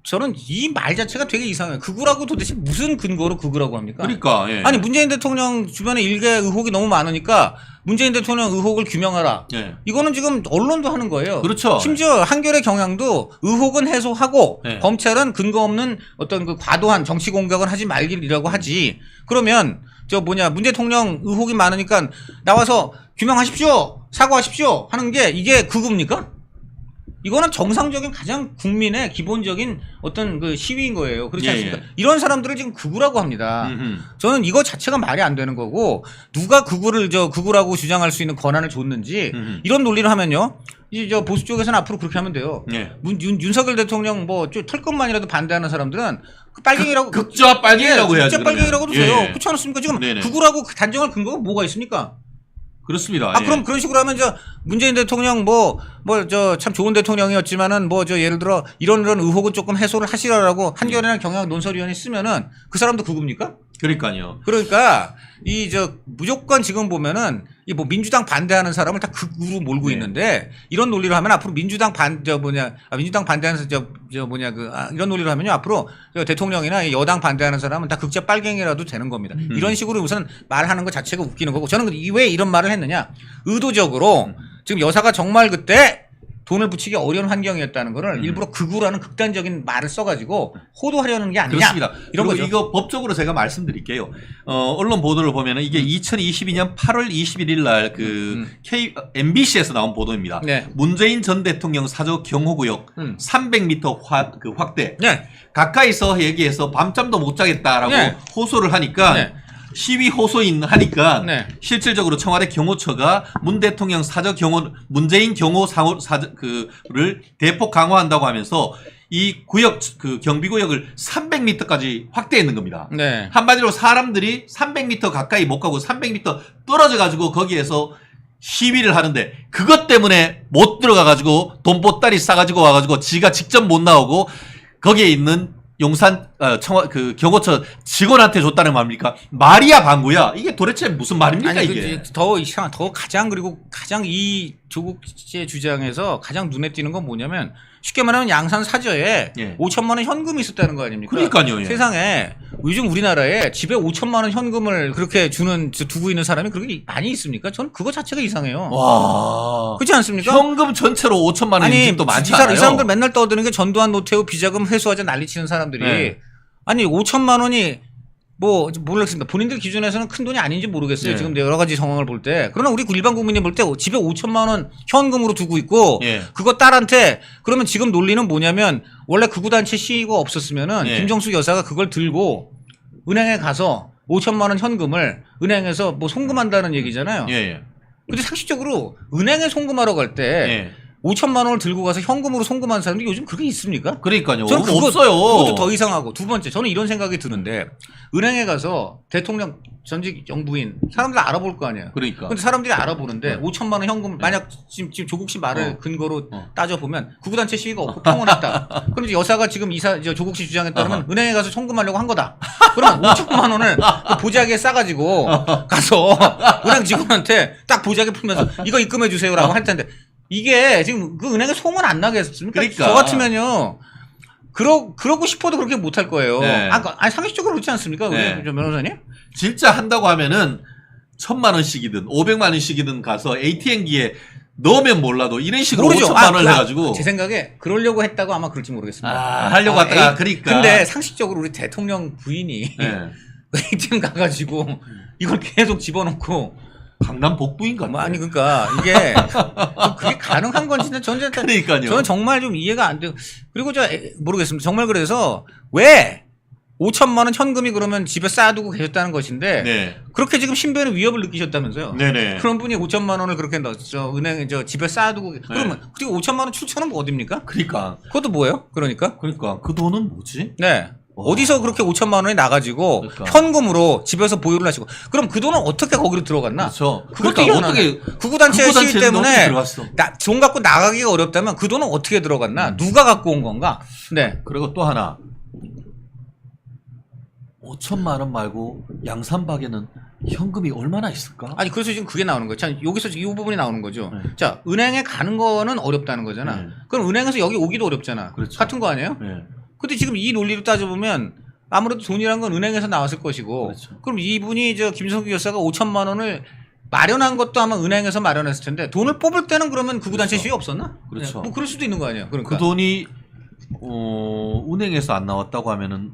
저는 이 말 자체가 되게 이상해요. 극우라고 도대체 무슨 근거로 극우라고 합니까? 그러니까 예. 아니 문재인 대통령 주변에 일개 의혹이 너무 많으니까 문재인 대통령 의혹을 규명하라. 예. 이거는 지금 언론도 하는 거예요. 그렇죠. 심지어 한겨레 경향도 의혹은 해소하고 네. 검찰은 근거 없는 어떤 그 과도한 정치 공격은 하지 말기라고 하지. 그러면 문 대통령 의혹이 많으니까 나와서 규명하십시오, 사과하십시오 하는 게 이게 극우입니까? 이거는 정상적인 가장 국민의 기본적인 어떤 그 시위인 거예요. 그렇지 예, 않습니까? 예. 이런 사람들을 지금 극우라고 합니다. 저는 이거 자체가 말이 안 되는 거고 누가 극우를 극우라고 주장할 수 있는 권한을 줬는지 이런 논리를 하면요. 이제 저 보수 쪽에서는 앞으로 그렇게 하면 돼요. 예. 윤석열 대통령 뭐 털것만이라도 반대하는 사람들은 그 빨갱이라고 극좌 빨갱이라고 해야지. 극좌 빨갱이라고도 그러면. 돼요. 예. 그렇지 않습니까? 지금 네네. 극우라고 단정할 근거가 뭐가 있습니까? 그렇습니다. 아, 예. 그럼 그런 식으로 하면 문재인 대통령 참 좋은 대통령이었지만은 예를 들어 이런 의혹은 조금 해소를 하시라라고 한겨레나 경향 논설위원회 쓰면은 그 사람도 극우입니까? 그러니까요. 그러니까 무조건 지금 보면은 이 민주당 반대하는 사람을 다 극우로 몰고 네. 있는데 이런 논리로 하면 앞으로 민주당 반대하는 이런 논리로 하면요 앞으로 대통령이나 여당 반대하는 사람은 다 극자 빨갱이라도 되는 겁니다. 이런 식으로 우선 말하는 것 자체가 웃기는 거고 저는 왜 이런 말을 했느냐 의도적으로 지금 여사가 정말 그때 돈을 붙이기 어려운 환경이었다는 거를 일부러 극우라는 극단적인 말을 써가지고 호도하려는 게 아니냐. 그렇습니다. 이런 그리고 거죠. 이거 법적으로 제가 말씀드릴게요. 언론 보도를 보면은 이게 2022년 8월 21일 날 MBC에서 나온 보도입니다. 네. 문재인 전 대통령 사저 경호구역 300m 확대. 네. 가까이서 얘기해서 밤잠도 못 자겠다라고 네. 호소를 하니까 네. 시위 호소인 하니까 네. 실질적으로 청와대 경호처가 문 대통령 문재인 경호 사저를 대폭 강화한다고 하면서 이 구역 경비구역을 300m까지 확대했는 겁니다. 네. 한마디로 사람들이 300m 가까이 못 가고 300m 떨어져 가지고 거기에서 시위를 하는데 그것 때문에 못 들어가 가지고 돈 보따리 싸가지고 와가지고 지가 직접 못 나오고 거기에 있는 용산 경호처 직원한테 줬다는 말입니까? 말이야 방구야. 이게 도대체 무슨 말입니까 아니 이게? 더 가장 이 조국 씨의 주장에서 가장 눈에 띄는 건 뭐냐면 쉽게 말하면 양산 사저에 예. 5천만 원 현금이 있었다는 거 아닙니까? 그러니까요. 예. 세상에 요즘 우리나라에 집에 5천만 원 현금을 그렇게 두고 있는 사람이 그렇게 많이 있습니까? 저는 그거 자체가 이상해요. 와. 그렇지 않습니까? 현금 전체로 5천만 원인 집도 많지 않아요. 이 사람들 맨날 떠드는 게 전두환 노태우 비자금 회수하자 난리치는 사람들이 네. 아니 5천만 원이 모르겠습니다. 본인들 기준에서는 큰 돈이 아닌지 모르겠어요. 네. 지금 여러 가지 상황을 볼 때. 그러나 우리 일반 국민이 볼 때 집에 5천만 원 현금으로 두고 있고 예. 그거 딸한테 그러면 지금 논리는 뭐냐면 원래 극우단체 시위가 없었으면은 예. 김정숙 여사가 그걸 들고 은행에 가서 5천만 원 현금을 은행에서 송금한다는 얘기잖아요. 예. 근데 상식적으로 은행에 송금하러 갈 때 예. 5천만 원을 들고 가서 현금으로 송금하는 사람들이 요즘 그렇게 있습니까? 그러니까요. 저는 없어요. 그것도 더 이상하고 두 번째 저는 이런 생각이 드는데 은행에 가서 대통령 전직 영부인 사람들 알아볼 거 아니에요. 그러니까. 근데 사람들이 알아보는데 네. 5천만 원 현금 만약 지금 조국 씨 말을 근거로 어. 따져보면 극우단체 시위가 없고 평온했다. 그럼 이제 여사가 지금 조국 씨 주장에 따르면 은행에 가서 송금하려고 한 거다. 그러면 5천만 원을 그 보자기에 싸가지고 가서 은행 직원한테 딱 보자기 풀면서 이거 입금해 주세요라고 할 텐데 이게 지금 그 은행에 소문 안 나겠습니까? 그러니까. 저 같으면요. 그러고 싶어도 그렇게 못 할 거예요. 네. 아니 상식적으로 그렇지 않습니까? 우리 네. 변호사님? 진짜 한다고 하면은 1,000만 원씩이든 500만 원씩이든 가서 ATM기에 넣으면 몰라도 이런 식으로 모르죠. 5천만 원을 해가지고 제 생각에 그러려고 했다고 아마 그럴지 모르겠습니다. 하려고 하다가 그러니까. 근데 상식적으로 우리 대통령 부인이 예. ATM 가가지고 이걸 계속 집어넣고 강남 복부인 것 같아요. 아니 그러니까 이게 그게 가능한 건지는 그러니까요. 저는 정말 좀 이해가 안 돼요. 그리고 모르겠습니다. 정말 그래서 왜 5천만 원 현금이 그러면 집에 쌓아두고 계셨다는 것인데 네. 그렇게 지금 신변의 위협을 느끼셨다면서요. 네네. 그런 분이 5천만 원을 그렇게 은행에 집에 쌓아두고 그러면 그리고 5천만 원 출처는 뭐 어딥니까? 그러니까 그것도 뭐예요? 그러니까 그 돈은 뭐지? 네. 어디서 그렇게 5천만 원이 나가지고 그러니까. 현금으로 집에서 보유를 하시고 그럼 그 돈은 어떻게 거기로 들어갔나? 그렇죠. 그것도 그러니까 이해가 어떻게 극우단체 시위 극우단체는 어떻게 때문에 들어갔어? 돈 갖고 나가기가 어렵다면 그 돈은 어떻게 들어갔나? 누가 갖고 온 건가? 네. 그리고 또 하나 5천만 원 말고 양산박에는 현금이 얼마나 있을까? 아니 그래서 지금 그게 나오는 거예요. 자, 여기서 이 부분이 나오는 거죠. 네. 자, 은행에 가는 거는 어렵다는 거잖아. 네. 그럼 은행에서 여기 오기도 어렵잖아. 그렇죠. 같은 거 아니에요? 네. 근데 지금 이 논리로 따져보면 아무래도 돈이란 건 은행에서 나왔을 것이고 그렇죠. 그럼 이분이 김성규 여사가 5천만 원을 마련한 것도 아마 은행에서 마련했을 텐데 돈을 뽑을 때는 그러면 극우단체 그렇죠. 시위 없었나? 그렇죠. 네. 뭐 그럴 수도 있는 거 아니에요. 그러니까. 그 돈이 은행에서 안 나왔다고 하면은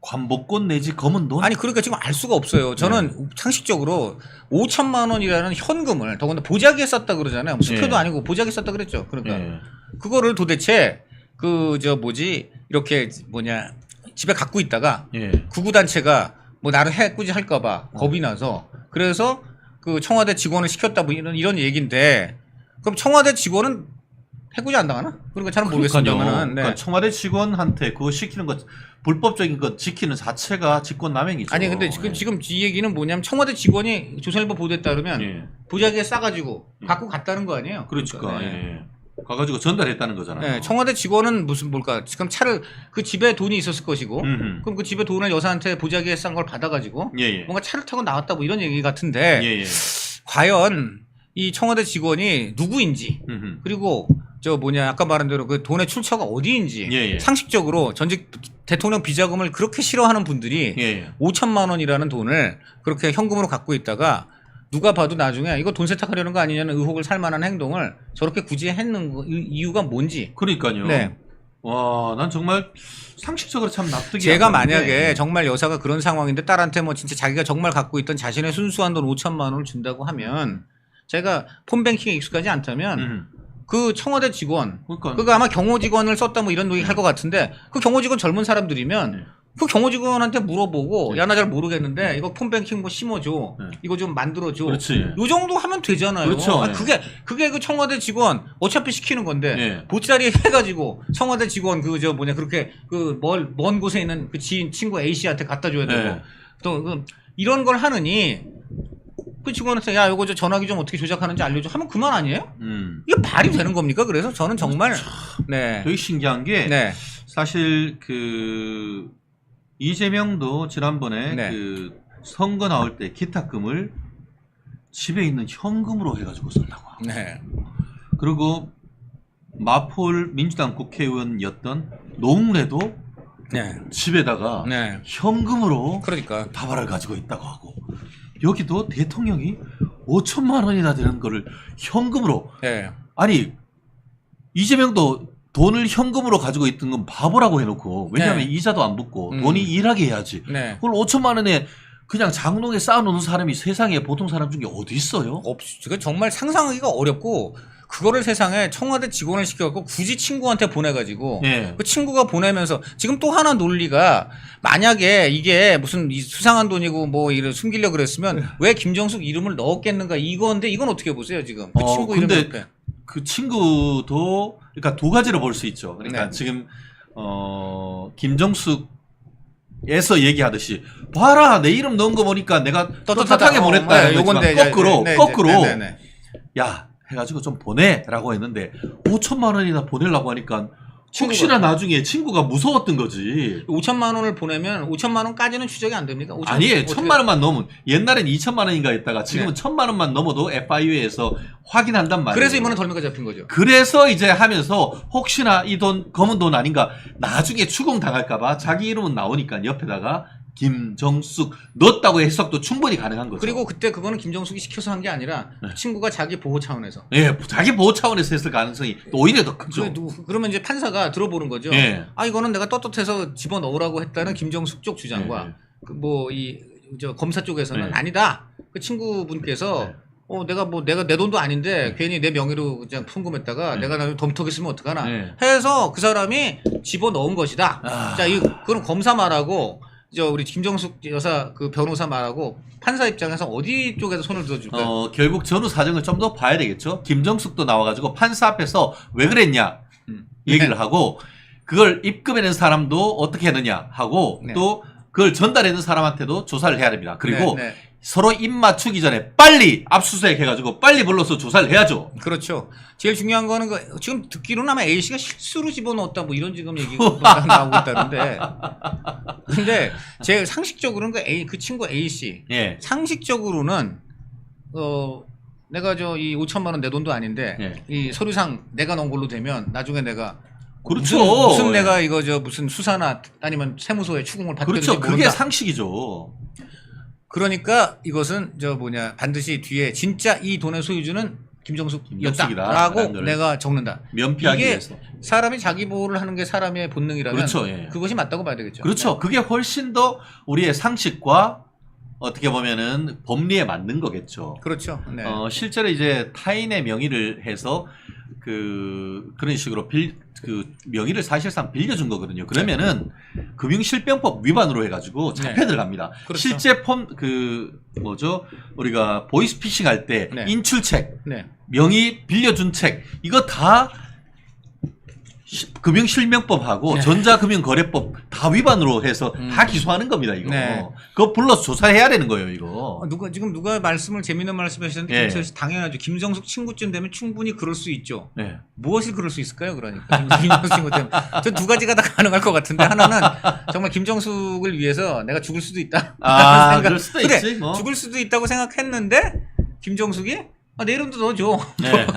관복권 내지 검은 돈? 아니 그러니까 지금 알 수가 없어요. 저는 상식적으로 5천만 원이라는 현금을 더군다나 보자기에 썼다 그러잖아요. 수표도 아니고 보자기에 썼다 그랬죠. 그러니까 그거를 도대체 이렇게 집에 갖고 있다가 구구 단체가 뭐 나를 해꾸지 할까봐 겁이 나서 그래서 그 청와대 직원을 시켰다 뭐 이런 얘기인데 그럼 청와대 직원은 해꾸지 안 당하나? 그러니까 잘 모르겠습니다만은. 그러니까 청와대 직원한테 그거 시키는 것 불법적인 것 지키는 자체가 직권남용이죠. 아니 근데 지금 이 얘기는 뭐냐면 청와대 직원이 조선일보 보도에 따르면 보자기에 싸가지고 갖고 갔다는 거 아니에요? 그러니까 가가지고 전달했다는 거잖아요. 네, 청와대 직원은 뭘까? 지금 차를 그 집에 돈이 있었을 것이고, 그럼 그 집에 돈을 여사한테 보자기에 싼 걸 받아가지고 뭔가 차를 타고 나왔다 뭐 이런 얘기 같은데 과연 이 청와대 직원이 누구인지 그리고 아까 말한 대로 그 돈의 출처가 어디인지 상식적으로 전직 대통령 비자금을 그렇게 싫어하는 분들이 5천만 원이라는 돈을 그렇게 현금으로 갖고 있다가 누가 봐도 나중에 이거 돈 세탁하려는 거 아니냐는 의혹을 살 만한 행동을 저렇게 굳이 했는 이유가 뭔지. 그러니까요. 네. 와, 난 정말 상식적으로 참 납득이 제가 안 가는데. 만약에 정말 여사가 그런 상황인데 딸한테 뭐 진짜 자기가 정말 갖고 있던 자신의 순수한 돈 5천만 원을 준다고 하면 제가 폰뱅킹에 익숙하지 않다면 그 청와대 직원, 그거 아마 경호 직원을 썼다 뭐 이런 얘기 할 것 같은데 그 경호 직원 젊은 사람들이면 그 경호 직원한테 물어보고 야 나 잘 모르겠는데 이거 폰뱅킹 뭐 심어줘, 이거 좀 만들어줘. 그렇지. 요 정도 하면 되잖아요. 그렇죠. 그게 그 청와대 직원 어차피 시키는 건데 보자리 해가지고 청와대 직원 그렇게 그 먼 곳에 있는 그 지인 친구 A 씨한테 갖다 줘야 되고 또 이런 걸 하느니. 그 직원한테 야 이거 전화기 좀 어떻게 조작하는지 알려줘 하면 그만 아니에요? 이게 말이 되는 겁니까? 그래서 저는 정말 되게 신기한 게 사실 그 이재명도 지난번에 그 선거 나올 때 기탁금을 집에 있는 현금으로 해가지고 쓰려고 하고 그리고 마포 민주당 국회의원이었던 노웅래도 집에다가 현금으로 그러니까 다발을 가지고 있다고 하고 여기도 대통령이 5천만 원이나 되는 거를 현금으로 아니 이재명도 돈을 현금으로 가지고 있던 건 바보라고 해놓고 왜냐하면 이자도 안 붙고 돈이 일하게 해야지 그걸 5천만 원에 그냥 장롱에 쌓아놓는 사람이 세상에 보통 사람 중에 어디 있어요? 그거 정말 상상하기가 어렵고 그거를 세상에 청와대 직원을 시켜갖고 굳이 친구한테 보내가지고 그 친구가 보내면서 지금 또 하나 논리가 만약에 이게 무슨 수상한 돈이고 뭐 이를 숨기려고 그랬으면 왜 김정숙 이름을 넣었겠는가 이건데 이건 어떻게 보세요 지금 그 친구 이름 옆에 그 친구도 그러니까 두 가지로 볼 수 있죠. 그러니까 지금 김정숙 에서 얘기하듯이 봐라 내 이름 넣은 거 보니까 내가 떳떳하게 보냈다 요건데 거꾸로 야 해가지고 좀 보내라고 했는데 5천만 원이나 보내려고 하니까 혹시나 나중에 친구가 무서웠던 거지. 5천만 원을 보내면 5천만 원까지는 추적이 안 됩니까? 아니에요. 1천만 원만 넘으면 옛날엔 2천만 원인가 했다가 지금은 1천만 원만 넘어도 FIU에서 확인한단 말이에요. 그래서 이번에 덜미가 잡힌 거죠. 그래서 이제 하면서 혹시나 이 돈 검은 돈 아닌가 나중에 추궁당할까봐 자기 이름은 나오니까 옆에다가 김정숙 넣었다고 해석도 충분히 가능한 거죠. 그리고 그때 그거는 김정숙이 시켜서 한 게 아니라 그 친구가 자기 보호 차원에서. 자기 보호 차원에서 했을 가능성이 또 오히려 더 크죠. 그러면 이제 판사가 들어보는 거죠. 이거는 내가 떳떳해서 집어넣으라고 했다는 김정숙 쪽 주장과 검사 쪽에서는 아니다. 그 친구분께서 내가 내 돈도 아닌데 괜히 내 명의로 그냥 풍금했다가 내가 나중에 덤터기 쓰면 어떡하나 해서 그 사람이 집어넣은 것이다. 자, 그럼 검사 말하고 우리 김정숙 여사 그 변호사 말하고 판사 입장에서 어디 쪽에서 손을 들어줄까요? 결국 전후 사정을 좀 더 봐야 되겠죠. 김정숙도 나와가지고 판사 앞에서 왜 그랬냐 얘기를 하고 그걸 입금해낸 사람도 어떻게 했느냐 하고 또 그걸 전달해준 사람한테도 조사를 해야 됩니다. 그리고 서로 입 맞추기 전에 빨리 압수수색 해가지고 빨리 불러서 조사를 해야죠. 그렇죠. 제일 중요한 거는 지금 듣기로는 아마 A씨가 실수로 집어넣었다 뭐 이런 지금 얘기가 나오고 있다는데 근데 제 상식적으로는 그 친구 A씨 상식적으로는 내가 이 5천만 원 내 돈도 아닌데 이 서류상 내가 넣은 걸로 되면 나중에 내가 그렇죠. 무슨 내가 이거 무슨 수사나 아니면 세무서에 추궁을 받든지 그렇죠. 모른다. 그게 상식이죠. 그러니까 이것은 반드시 뒤에 진짜 이 돈의 소유주는 김정숙이었다라고 내가 적는다. 면피하기 이게 위해서. 사람이 자기 보호를 하는 게 사람의 본능이라면 그렇죠. 예. 그것이 맞다고 봐야 되겠죠. 그렇죠. 네. 그게 훨씬 더 우리의 상식과 어떻게 보면은 법리에 맞는 거겠죠. 그렇죠. 네. 실제로 이제 타인의 명의를 해서 그런 식으로 그 명의를 사실상 빌려준 거거든요. 그러면은 금융실병법 위반으로 해가지고 잡혀 들어갑니다. 그렇죠. 실제 우리가 보이스피싱 할 때 네. 인출책, 네. 명의 빌려준 책 이거 다 금융실명법하고 네. 전자금융거래법 다 위반으로 해서 다 기소하는 겁니다. 이거. 네. 그거 불러서 조사해야 되는 거예요. 이거. 누가 재미있는 말씀하셨는데 예. 김철 씨 당연하죠. 김정숙 친구쯤 되면 충분히 그럴 수 있죠. 네. 무엇을 그럴 수 있을까요? 그러니까 김정숙 친구 때문에 저 두 가지가 다 가능할 것 같은데 하나는 정말 김정숙을 위해서 내가 죽을 수도 있다. 그럴 수도 그래, 있지. 뭐. 죽을 수도 있다고 생각했는데 김정숙이 내 이름도 넣어줘. 네.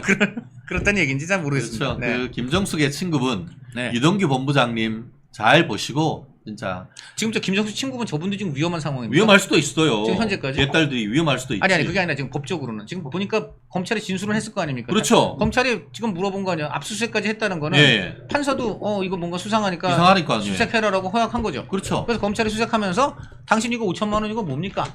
그렇다는 얘기인지 잘 모르겠습니다. 그렇죠. 네. 그 김정숙의 친구분 네. 유동규 본부장님 잘 보시고 진짜 지금 저 김정숙 친구분 저분도 지금 위험한 상황입니다. 위험할 수도 있어요. 지금 현재까지? 제 딸들이 위험할 수도 있지. 아니 그게 아니라 지금 법적으로는 지금 보니까 검찰이 진술을 했을 거 아닙니까? 그렇죠. 검찰이 지금 물어본 거 아니야. 압수수색까지 했다는 거는 예. 판사도 이거 뭔가 수상하니까 이상하니까요. 수색해라라고 허락한 거죠. 그렇죠. 그래서 검찰이 수색하면서 당신 이거 5천만 원 이거 뭡니까?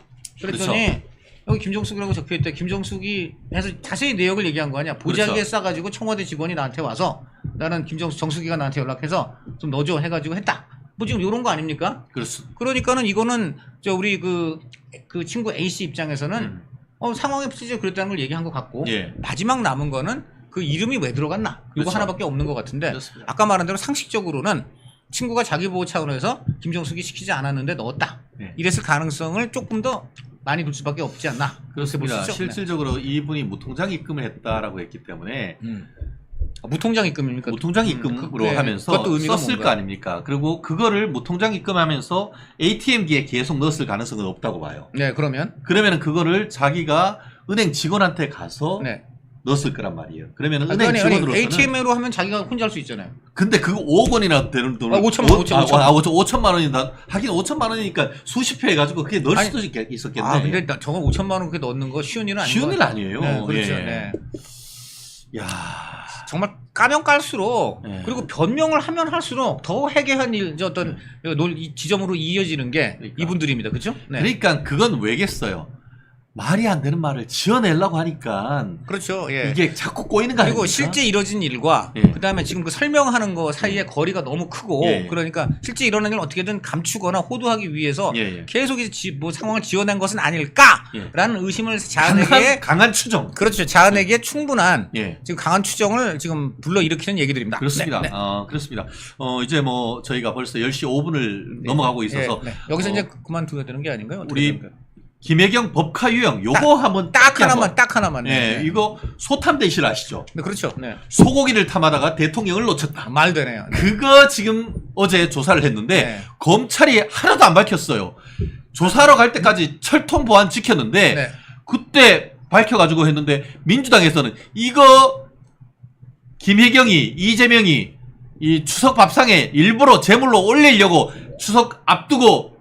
그랬더니 그렇죠. 여기 김정숙이라고 적혀있대. 김정숙이 해서 자세히 내역을 얘기한 거 아니야. 보자기에 그렇죠. 싸가지고 청와대 직원이 나한테 와서 나는 정숙이가 나한테 연락해서 좀 넣어줘 해가지고 했다. 뭐 지금 요런 거 아닙니까? 그렇습니다. 그러니까는 이거는 우리 그 친구 A 씨 입장에서는 상황에 실제 그랬다는 걸 얘기한 것 같고 예. 마지막 남은 거는 그 이름이 왜 들어갔나? 이거 그렇죠. 하나밖에 없는 것 같은데 그렇습니다. 아까 말한 대로 상식적으로는 친구가 자기 보호 차원에서 김정숙이 시키지 않았는데 넣었다. 네. 이랬을 가능성을 조금 더 많이 둘 수밖에 없지 않나. 그렇습니다. 그렇게 볼 수 있죠? 실질적으로 이분이 무통장 입금을 했다라고 했기 때문에 무통장 입금입니까? 무통장 입금으로 네. 하면서 그것도 의미가 썼을 뭔가요? 거 아닙니까? 그리고 그거를 무통장 입금하면서 ATM기에 계속 넣었을 가능성은 없다고 봐요. 네, 그러면 그러면은 그거를 자기가 은행 직원한테 가서 네. 넣었을 거란 말이에요. 그러면은 은행 아니, 직원으로서는 ATM으로 하면 자기가 혼자 할 수 있잖아요. 근데 그거 5억 원이나 되는 돈을 5천만 원이다. 하긴 5천만 원이니까 수십 회 해가지고 그게 넣을 아니, 수도 있었겠네. 근데 저거 5천만 원 그렇게 넣는 거 쉬운 일은 아닌 쉬운 것 일 같아요. 아니에요. 네, 그렇죠. 예. 네. 야, 정말 까면 깔수록 네. 그리고 변명을 하면 할수록 더 해괴한 어떤 이 지점으로 이어지는 게 그러니까. 이분들입니다. 그렇죠? 네. 그러니까 그건 왜겠어요? 말이 안 되는 말을 지어내려고 하니까 그렇죠. 예. 이게 자꾸 꼬이는 거 그리고 아닙니까? 실제 이뤄진 일과 예. 그다음에 지금 그 설명하는 거 사이에 거리가 너무 크고 예. 그러니까 실제 일어난 일을 어떻게든 감추거나 호도하기 위해서 예. 계속 이제 뭐 상황을 지어낸 것은 아닐까라는 의심을 자아내기에 강한 추정. 그렇죠. 자아내기에 충분한 예. 지금 강한 추정을 지금 불러일으키는 얘기들입니다. 그렇습니다. 네, 네. 그렇습니다. 이제 뭐 저희가 벌써 10시 5분을 넘어가고 있어서 네, 네. 여기서 이제 그만둬야 되는 게 아닌가요? 어떻게 우리 됩니까? 김혜경 법카 유형 요거 한번 딱 하나만 한번. 딱 하나만. 예, 이거 소탐대실 아시죠? 네, 그렇죠. 네. 소고기를 탐하다가 대통령을 놓쳤다. 말 되네요. 네. 그거 지금 어제 조사를 했는데 네. 검찰이 하나도 안 밝혔어요. 조사하러 갈 때까지 철통 보안 지켰는데 네. 그때 밝혀가지고 했는데 민주당에서는 이거 김혜경이 이재명이 이 추석 밥상에 일부러 제물로 올리려고 추석 앞두고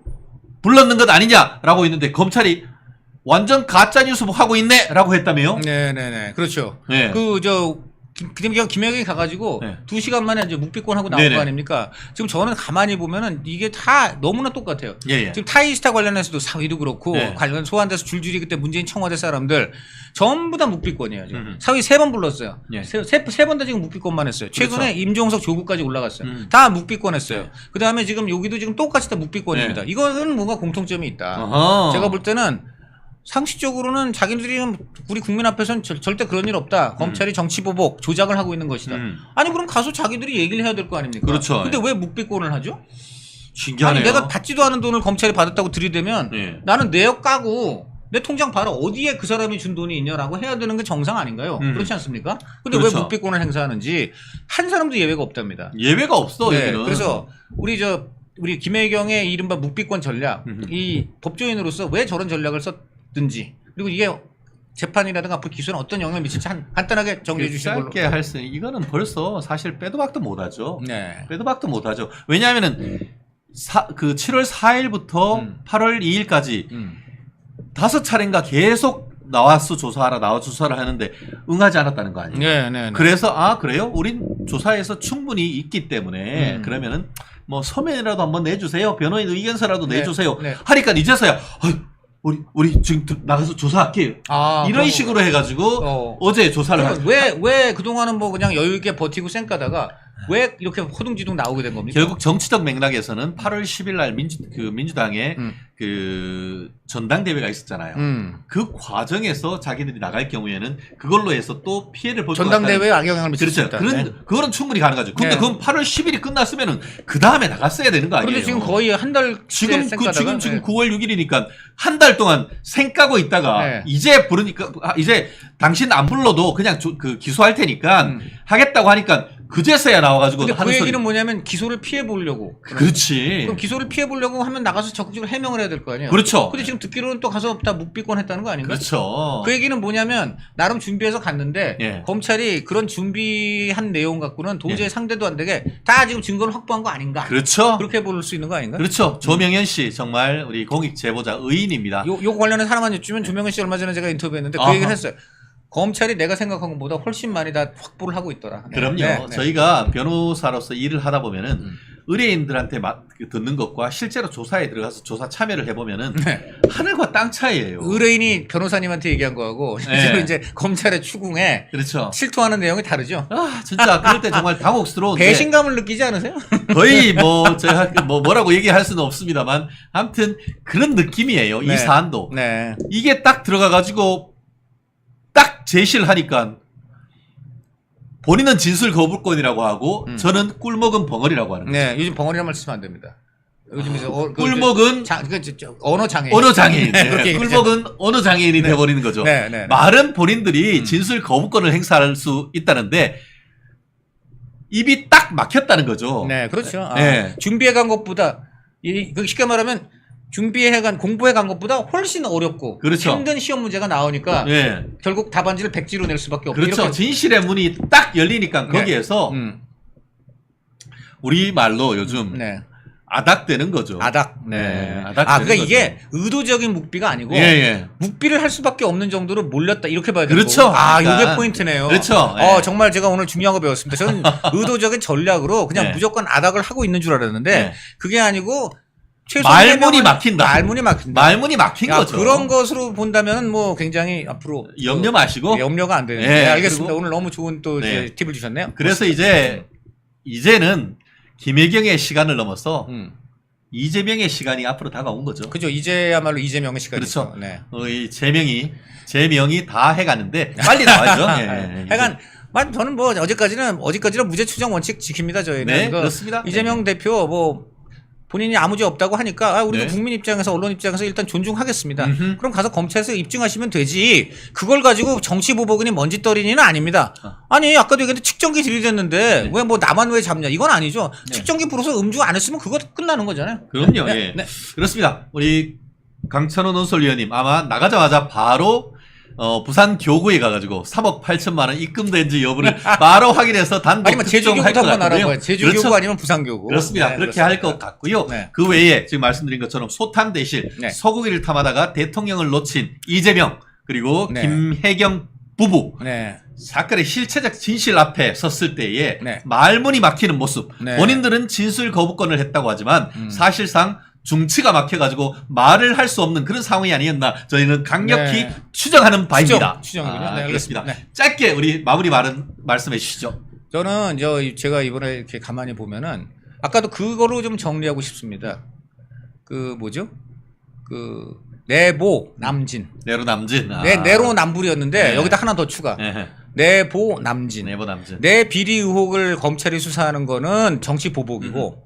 불렀는 것 아니냐라고 했는데 검찰이 완전 가짜 뉴스 하고 있네라고 했다며요. 네네네. 그렇죠. 네. 김혜경이 가가지고 네. 2시간 만에 이제 묵비권 하고 나온 네네. 거 아닙니까? 지금 저는 가만히 보면은 이게 다 너무나 똑같아요. 예. 지금 타이스타 관련해서도 사위도 그렇고 네. 관련 소환돼서 줄줄이 그때 문재인 청와대 사람들 전부 다 묵비권이에요. 지금. 사위 3번 불렀어요. 예. 세 번 다 지금 묵비권만 했어요. 최근에 그렇죠. 임종석 조국까지 올라갔어요. 다 묵비권 했어요. 네. 그 다음에 지금 여기도 지금 똑같이 다 묵비권입니다. 네. 이거는 뭔가 공통점이 있다. 어허. 제가 볼 때는 상식적으로는 자기들이 우리 국민 앞에서는 절대 그런 일 없다. 검찰이 정치보복, 조작을 하고 있는 것이다. 아니 그럼 가서 자기들이 얘기를 해야 될 거 아닙니까? 그렇죠. 근데 왜 묵비권을 하죠? 신기하네요. 아니 내가 받지도 않은 돈을 검찰이 받았다고 들이대면 예. 나는 내역 까고 내 통장 봐라 어디에 그 사람이 준 돈이 있냐라고 해야 되는 게 정상 아닌가요? 그렇지 않습니까? 근데 그렇죠. 왜 묵비권을 행사하는지 한 사람도 예외가 없답니다. 예외가 없어. 네, 여기는. 그래서 우리 김혜경의 이른바 묵비권 전략, 이 법조인으로서 왜 저런 전략을 썼든지, 그리고 이게 재판이라든가 앞으로 기소에 어떤 영향을 미칠지 간단하게 정리해 주시는 걸로. 짧게 할 수, 이거는 벌써 사실 빼도 박도 못하죠. 네. 빼도 박도 못하죠. 왜냐하면은 그 7월 4일부터 8월 2일까지 5차례인가 계속 나와서 조사하라, 나와서 조사를 하는데 응하지 않았다는 거 아니에요? 네, 네, 네. 그래서 그래요? 우린 조사에서 충분히 있기 때문에 그러면은 뭐 서면이라도 한번 내주세요. 변호인 의견서라도 네, 내주세요. 네. 하니까 이제서야 우리 지금 나가서 조사할게요. 이런 식으로 해가지고 어제 조사를 왜 그동안은 뭐 그냥 여유 있게 버티고 쌩까다가 왜 이렇게 호둥지둥 나오게 된 겁니까? 결국 정치적 맥락에서는 8월 10일 날 민주당의 그 전당대회가 있었잖아요. 그 과정에서 자기들이 나갈 경우에는 그걸로 해서 또 피해를 볼 것 같다는. 전당대회에 악영향을 미칠 수 그렇죠. 있다. 그거는 충분히 가능하죠. 근데 네. 그건 8월 10일이 끝났으면은 그 다음에 나갔어야 되는 거 아니에요? 그런데 지금 거의 한 달 지금 쌩까다가 지금 9월 6일이니까 한 달 동안 생 까고 있다가 네. 이제 부르니까 이제 당신 안 불러도 그냥 그 기소할 테니까 하겠다고 하니까 그제서야 나와가지고 근데 그 하는 얘기는 소리. 뭐냐면 기소를 피해 보려고. 그렇지. 그럼 기소를 피해 보려고 하면 나가서 적극적으로 해명을 해야 될 거 아니에요. 그렇죠. 근데 지금 듣기로는 또 가서 다 묵비권 했다는 거 아닌가? 그렇죠. 그 얘기는 뭐냐면 나름 준비해서 갔는데 예. 검찰이 그런 준비한 내용 갖고는 도저히 상대도 안 되게 다 지금 증거를 확보한 거 아닌가? 그렇죠. 그렇게 볼 수 있는 거 아닌가? 그렇죠. 조명현 씨 정말 우리 공익 제보자 의인입니다. 요 관련해서 하나만 여쭈면 조명현 씨 얼마 전에 제가 인터뷰했는데 그 아하. 얘기를 했어요. 검찰이 내가 생각한 것보다 훨씬 많이 다 확보를 하고 있더라. 네. 그럼요. 네. 저희가 변호사로서 일을 하다 보면은 의뢰인들한테 듣는 것과 실제로 조사에 들어가서 조사 참여를 해보면은 네. 하늘과 땅 차이예요. 의뢰인이 변호사님한테 얘기한 거하고 네. 실제로 이제 검찰의 추궁에 그렇죠. 실토하는 내용이 다르죠. 진짜 그럴 때 정말 당혹스러운데 배신감을 느끼지 않으세요? 거의 뭐 제가 뭐라고 얘기할 수는 없습니다만 아무튼 그런 느낌이에요. 네. 이 사안도 네. 이게 딱 들어가가지고 딱 제시를 하니까 본인은 진술 거부권이라고 하고 저는 꿀먹은 벙어리라고 하는 거죠. 네. 요즘 벙어리란 말 쓰면 안 됩니다. 요즘 이제 꿀먹은 언어 장애인. 언어 장애인. 네, 그렇게 꿀먹은 언어 장애인이 네. 돼버리는 거죠. 네, 네. 말은 본인들이 진술 거부권을 행사할 수 있다는데 입이 딱 막혔다는 거죠. 네, 그렇죠. 네. 준비해 간 것보다 쉽게 말하면 공부해 간 것보다 훨씬 어렵고 그렇죠. 힘든 시험 문제가 나오니까 네. 결국 답안지를 백지로 낼 수밖에 없고 그렇죠. 이렇게. 진실의 문이 딱 열리니까 네. 거기에서 우리 말로 요즘 네. 아닥되는 거죠. 아닥. 네. 네. 아닥되는 그러니까 이게 거죠. 의도적인 묵비가 아니고 예, 예. 묵비를 할 수밖에 없는 정도로 몰렸다 이렇게 봐야 되는 그렇죠. 거고. 그러니까. 이게 포인트네요. 그렇죠. 예. 정말 제가 오늘 중요한 거 배웠습니다. 저는 의도적인 전략으로 그냥 네. 무조건 아닥을 하고 있는 줄 알았는데 네. 그게 아니고 말문이 막힌다. 말문이 막힌다. 말문이 막힌 야, 거죠. 그런 것으로 본다면 뭐 굉장히 앞으로 염려 마시고. 염려가 안 되는데. 네, 네, 알겠습니다. 그리고- 오늘 너무 좋은 또 네. 이제 팁을 주셨네요. 그래서 이제는 김혜경의 시간을 넘어서 이재명의 시간이 앞으로 다가온 거죠. 그죠. 이제야말로 이재명의 시간이죠. 그렇죠. 네. 이 제명이 다 해가는데 빨리 나와야죠. 예, 하여간 저는 뭐 어제까지는 무죄 추정 원칙 지킵니다. 저희는. 네, 그렇습니다. 이재명 대표 뭐 본인이 아무 죄 없다고 하니까 우리도 네. 국민 입장에서 언론 입장에서 일단 존중하겠습니다. 음흠. 그럼 가서 검찰에서 입증하시면 되지. 그걸 가지고 정치 보복이니 먼지떨이니는 아닙니다. 아니 아까도 얘기했는데 측정기 들이댔는데 네. 왜 뭐 나만 왜 잡냐. 이건 아니죠. 네. 측정기 불어서 음주 안 했으면 그거 끝나는 거잖아요. 그럼요. 네, 예. 네. 그렇습니다. 우리 강찬호 논설위원님 아마 나가자마자 바로 부산 교구에 가가지고 3억 8천만 원 입금된지 여부를 바로 확인해서 단독 아니면 제주교구도 특정할 것 한번 같은데요. 알아봐요. 제주교구 그렇죠. 아니면 부산교구. 그렇습니다. 네, 그렇게 할 것 같고요. 네. 그 외에 지금 말씀드린 것처럼 소탄 대실 네. 소고기를 탐하다가 대통령을 놓친 이재명 그리고 네. 김혜경 부부 네. 사건의 실체적 진실 앞에 섰을 때에 네. 말문이 막히는 모습. 네. 본인들은 진술 거부권을 했다고 하지만 사실상 중치가 막혀가지고 말을 할 수 없는 그런 상황이 아니었나 저희는 강력히 네. 추정하는 바입니다. 추정이군요. 네, 그렇습니다. 알겠습니다. 짧게 우리 마무리 말씀해 주시죠. 저는 제가 이번에 이렇게 가만히 보면은 아까도 그거로 좀 정리하고 싶습니다. 그 뭐죠? 그 내보 남진. 내로남진. 내로남불이었는데 네. 여기다 하나 더 추가. 네. 내보 남진. 내보남진. 내 비리 의혹을 검찰이 수사하는 거는 정치 보복이고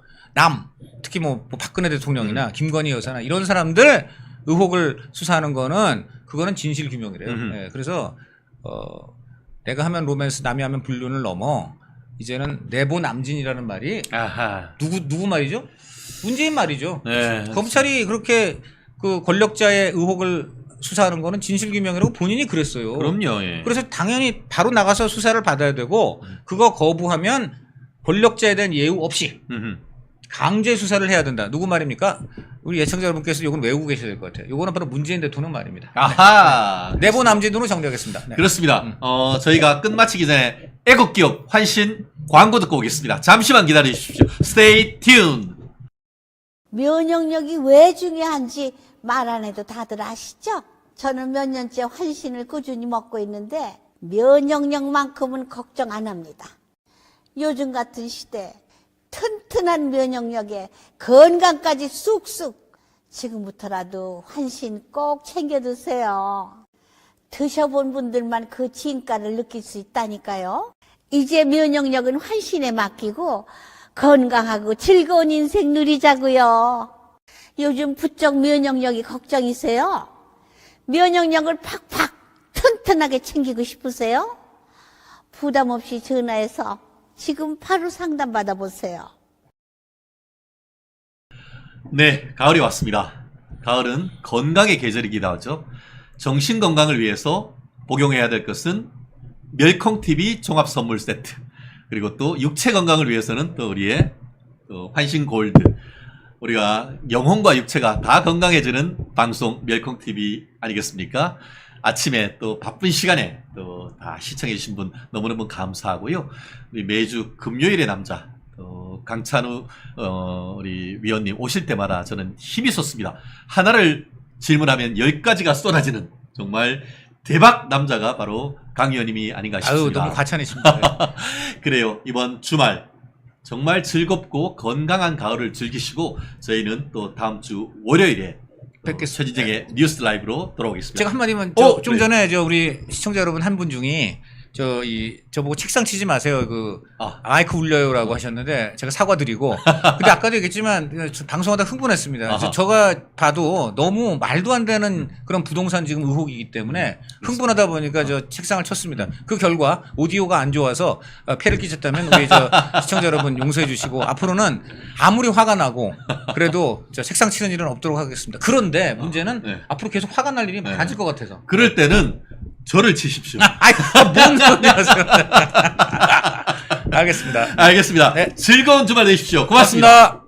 특히 뭐 박근혜 대통령이나 김건희 여사나 이런 사람들 의혹을 수사하는 거는 그거는 진실 규명이래요. 네, 그래서 내가 하면 로맨스 남이 하면 불륜을 넘어 이제는 내보 남진이라는 말이 아하. 누구 말이죠? 문재인 말이죠. 네. 검찰이 그렇게 그 권력자의 의혹을 수사하는 거는 진실 규명이라고 본인이 그랬어요. 그럼요. 예. 그래서 당연히 바로 나가서 수사를 받아야 되고 그거 거부하면 권력자에 대한 예우 없이 강제 수사를 해야 된다. 누구 말입니까? 우리 예청자 여러분께서 이건 외우고 계셔야 될 것 같아요. 이거는 바로 문재인 대통령 말입니다. 아하. 내부 남진으로 정리하겠습니다. 네. 그렇습니다. 저희가 끝마치기 전에 애국기업 환신 광고 듣고 오겠습니다. 잠시만 기다려 주십시오. Stay tuned. 면역력이 왜 중요한지 말 안 해도 다들 아시죠? 저는 몇 년째 환신을 꾸준히 먹고 있는데 면역력만큼은 걱정 안 합니다. 요즘 같은 시대 튼튼한 면역력에 건강까지 쑥쑥 지금부터라도 환신 꼭 챙겨 드세요. 드셔본 분들만 그 진가를 느낄 수 있다니까요. 이제 면역력은 환신에 맡기고 건강하고 즐거운 인생 누리자고요. 요즘 부쩍 면역력이 걱정이세요? 면역력을 팍팍 튼튼하게 챙기고 싶으세요? 부담 없이 전화해서 지금 바로 상담 받아보세요. 네, 가을이 왔습니다. 가을은 건강의 계절이기도 하죠. 정신 건강을 위해서 복용해야 될 것은 멸콩TV 종합 선물 세트. 그리고 또 육체 건강을 위해서는 또 우리의 환신 골드. 우리가 영혼과 육체가 다 건강해지는 방송 멸콩TV 아니겠습니까? 아침에 또 바쁜 시간에 또 다 시청해주신 분 너무너무 감사하고요. 우리 매주 금요일의 남자, 강찬우, 우리 위원님 오실 때마다 저는 힘이 솟습니다. 하나를 질문하면 10가지가 쏟아지는 정말 대박 남자가 바로 강 위원님이 아닌가 싶습니다. 아유, 너무 과찬이십니다. 그래요. 이번 주말 정말 즐겁고 건강한 가을을 즐기시고 저희는 또 다음 주 월요일에 뵙겠습니다. 최진정의 뉴스 라이브로 돌아오겠습니다. 제가 한마디만 좀 네. 전에 우리 시청자 여러분 한 분 중이 저보고 책상 치지 마세요. 마이크 울려요라고 하셨는데 제가 사과드리고 근데 아까도 얘기했지만 방송하다 흥분했습니다. 제가 봐도 너무 말도 안 되는 그런 부동산 지금 의혹이기 때문에 흥분하다 보니까 저 책상을 쳤습니다. 그 결과 오디오가 안 좋아서 폐를 끼쳤다면 우리 시청자 여러분 용서해 주시고 앞으로는 아무리 화가 나고 그래도 저 책상 치는 일은 없도록 하겠습니다. 그런데 문제는 네. 앞으로 계속 화가 날 일이 많아질 것 같아서. 그럴 때는 저를 치십시오. 뭔 소리하세요? 알겠습니다. 알겠습니다. 네. 즐거운 주말 되십시오. 고맙습니다. 고맙습니다.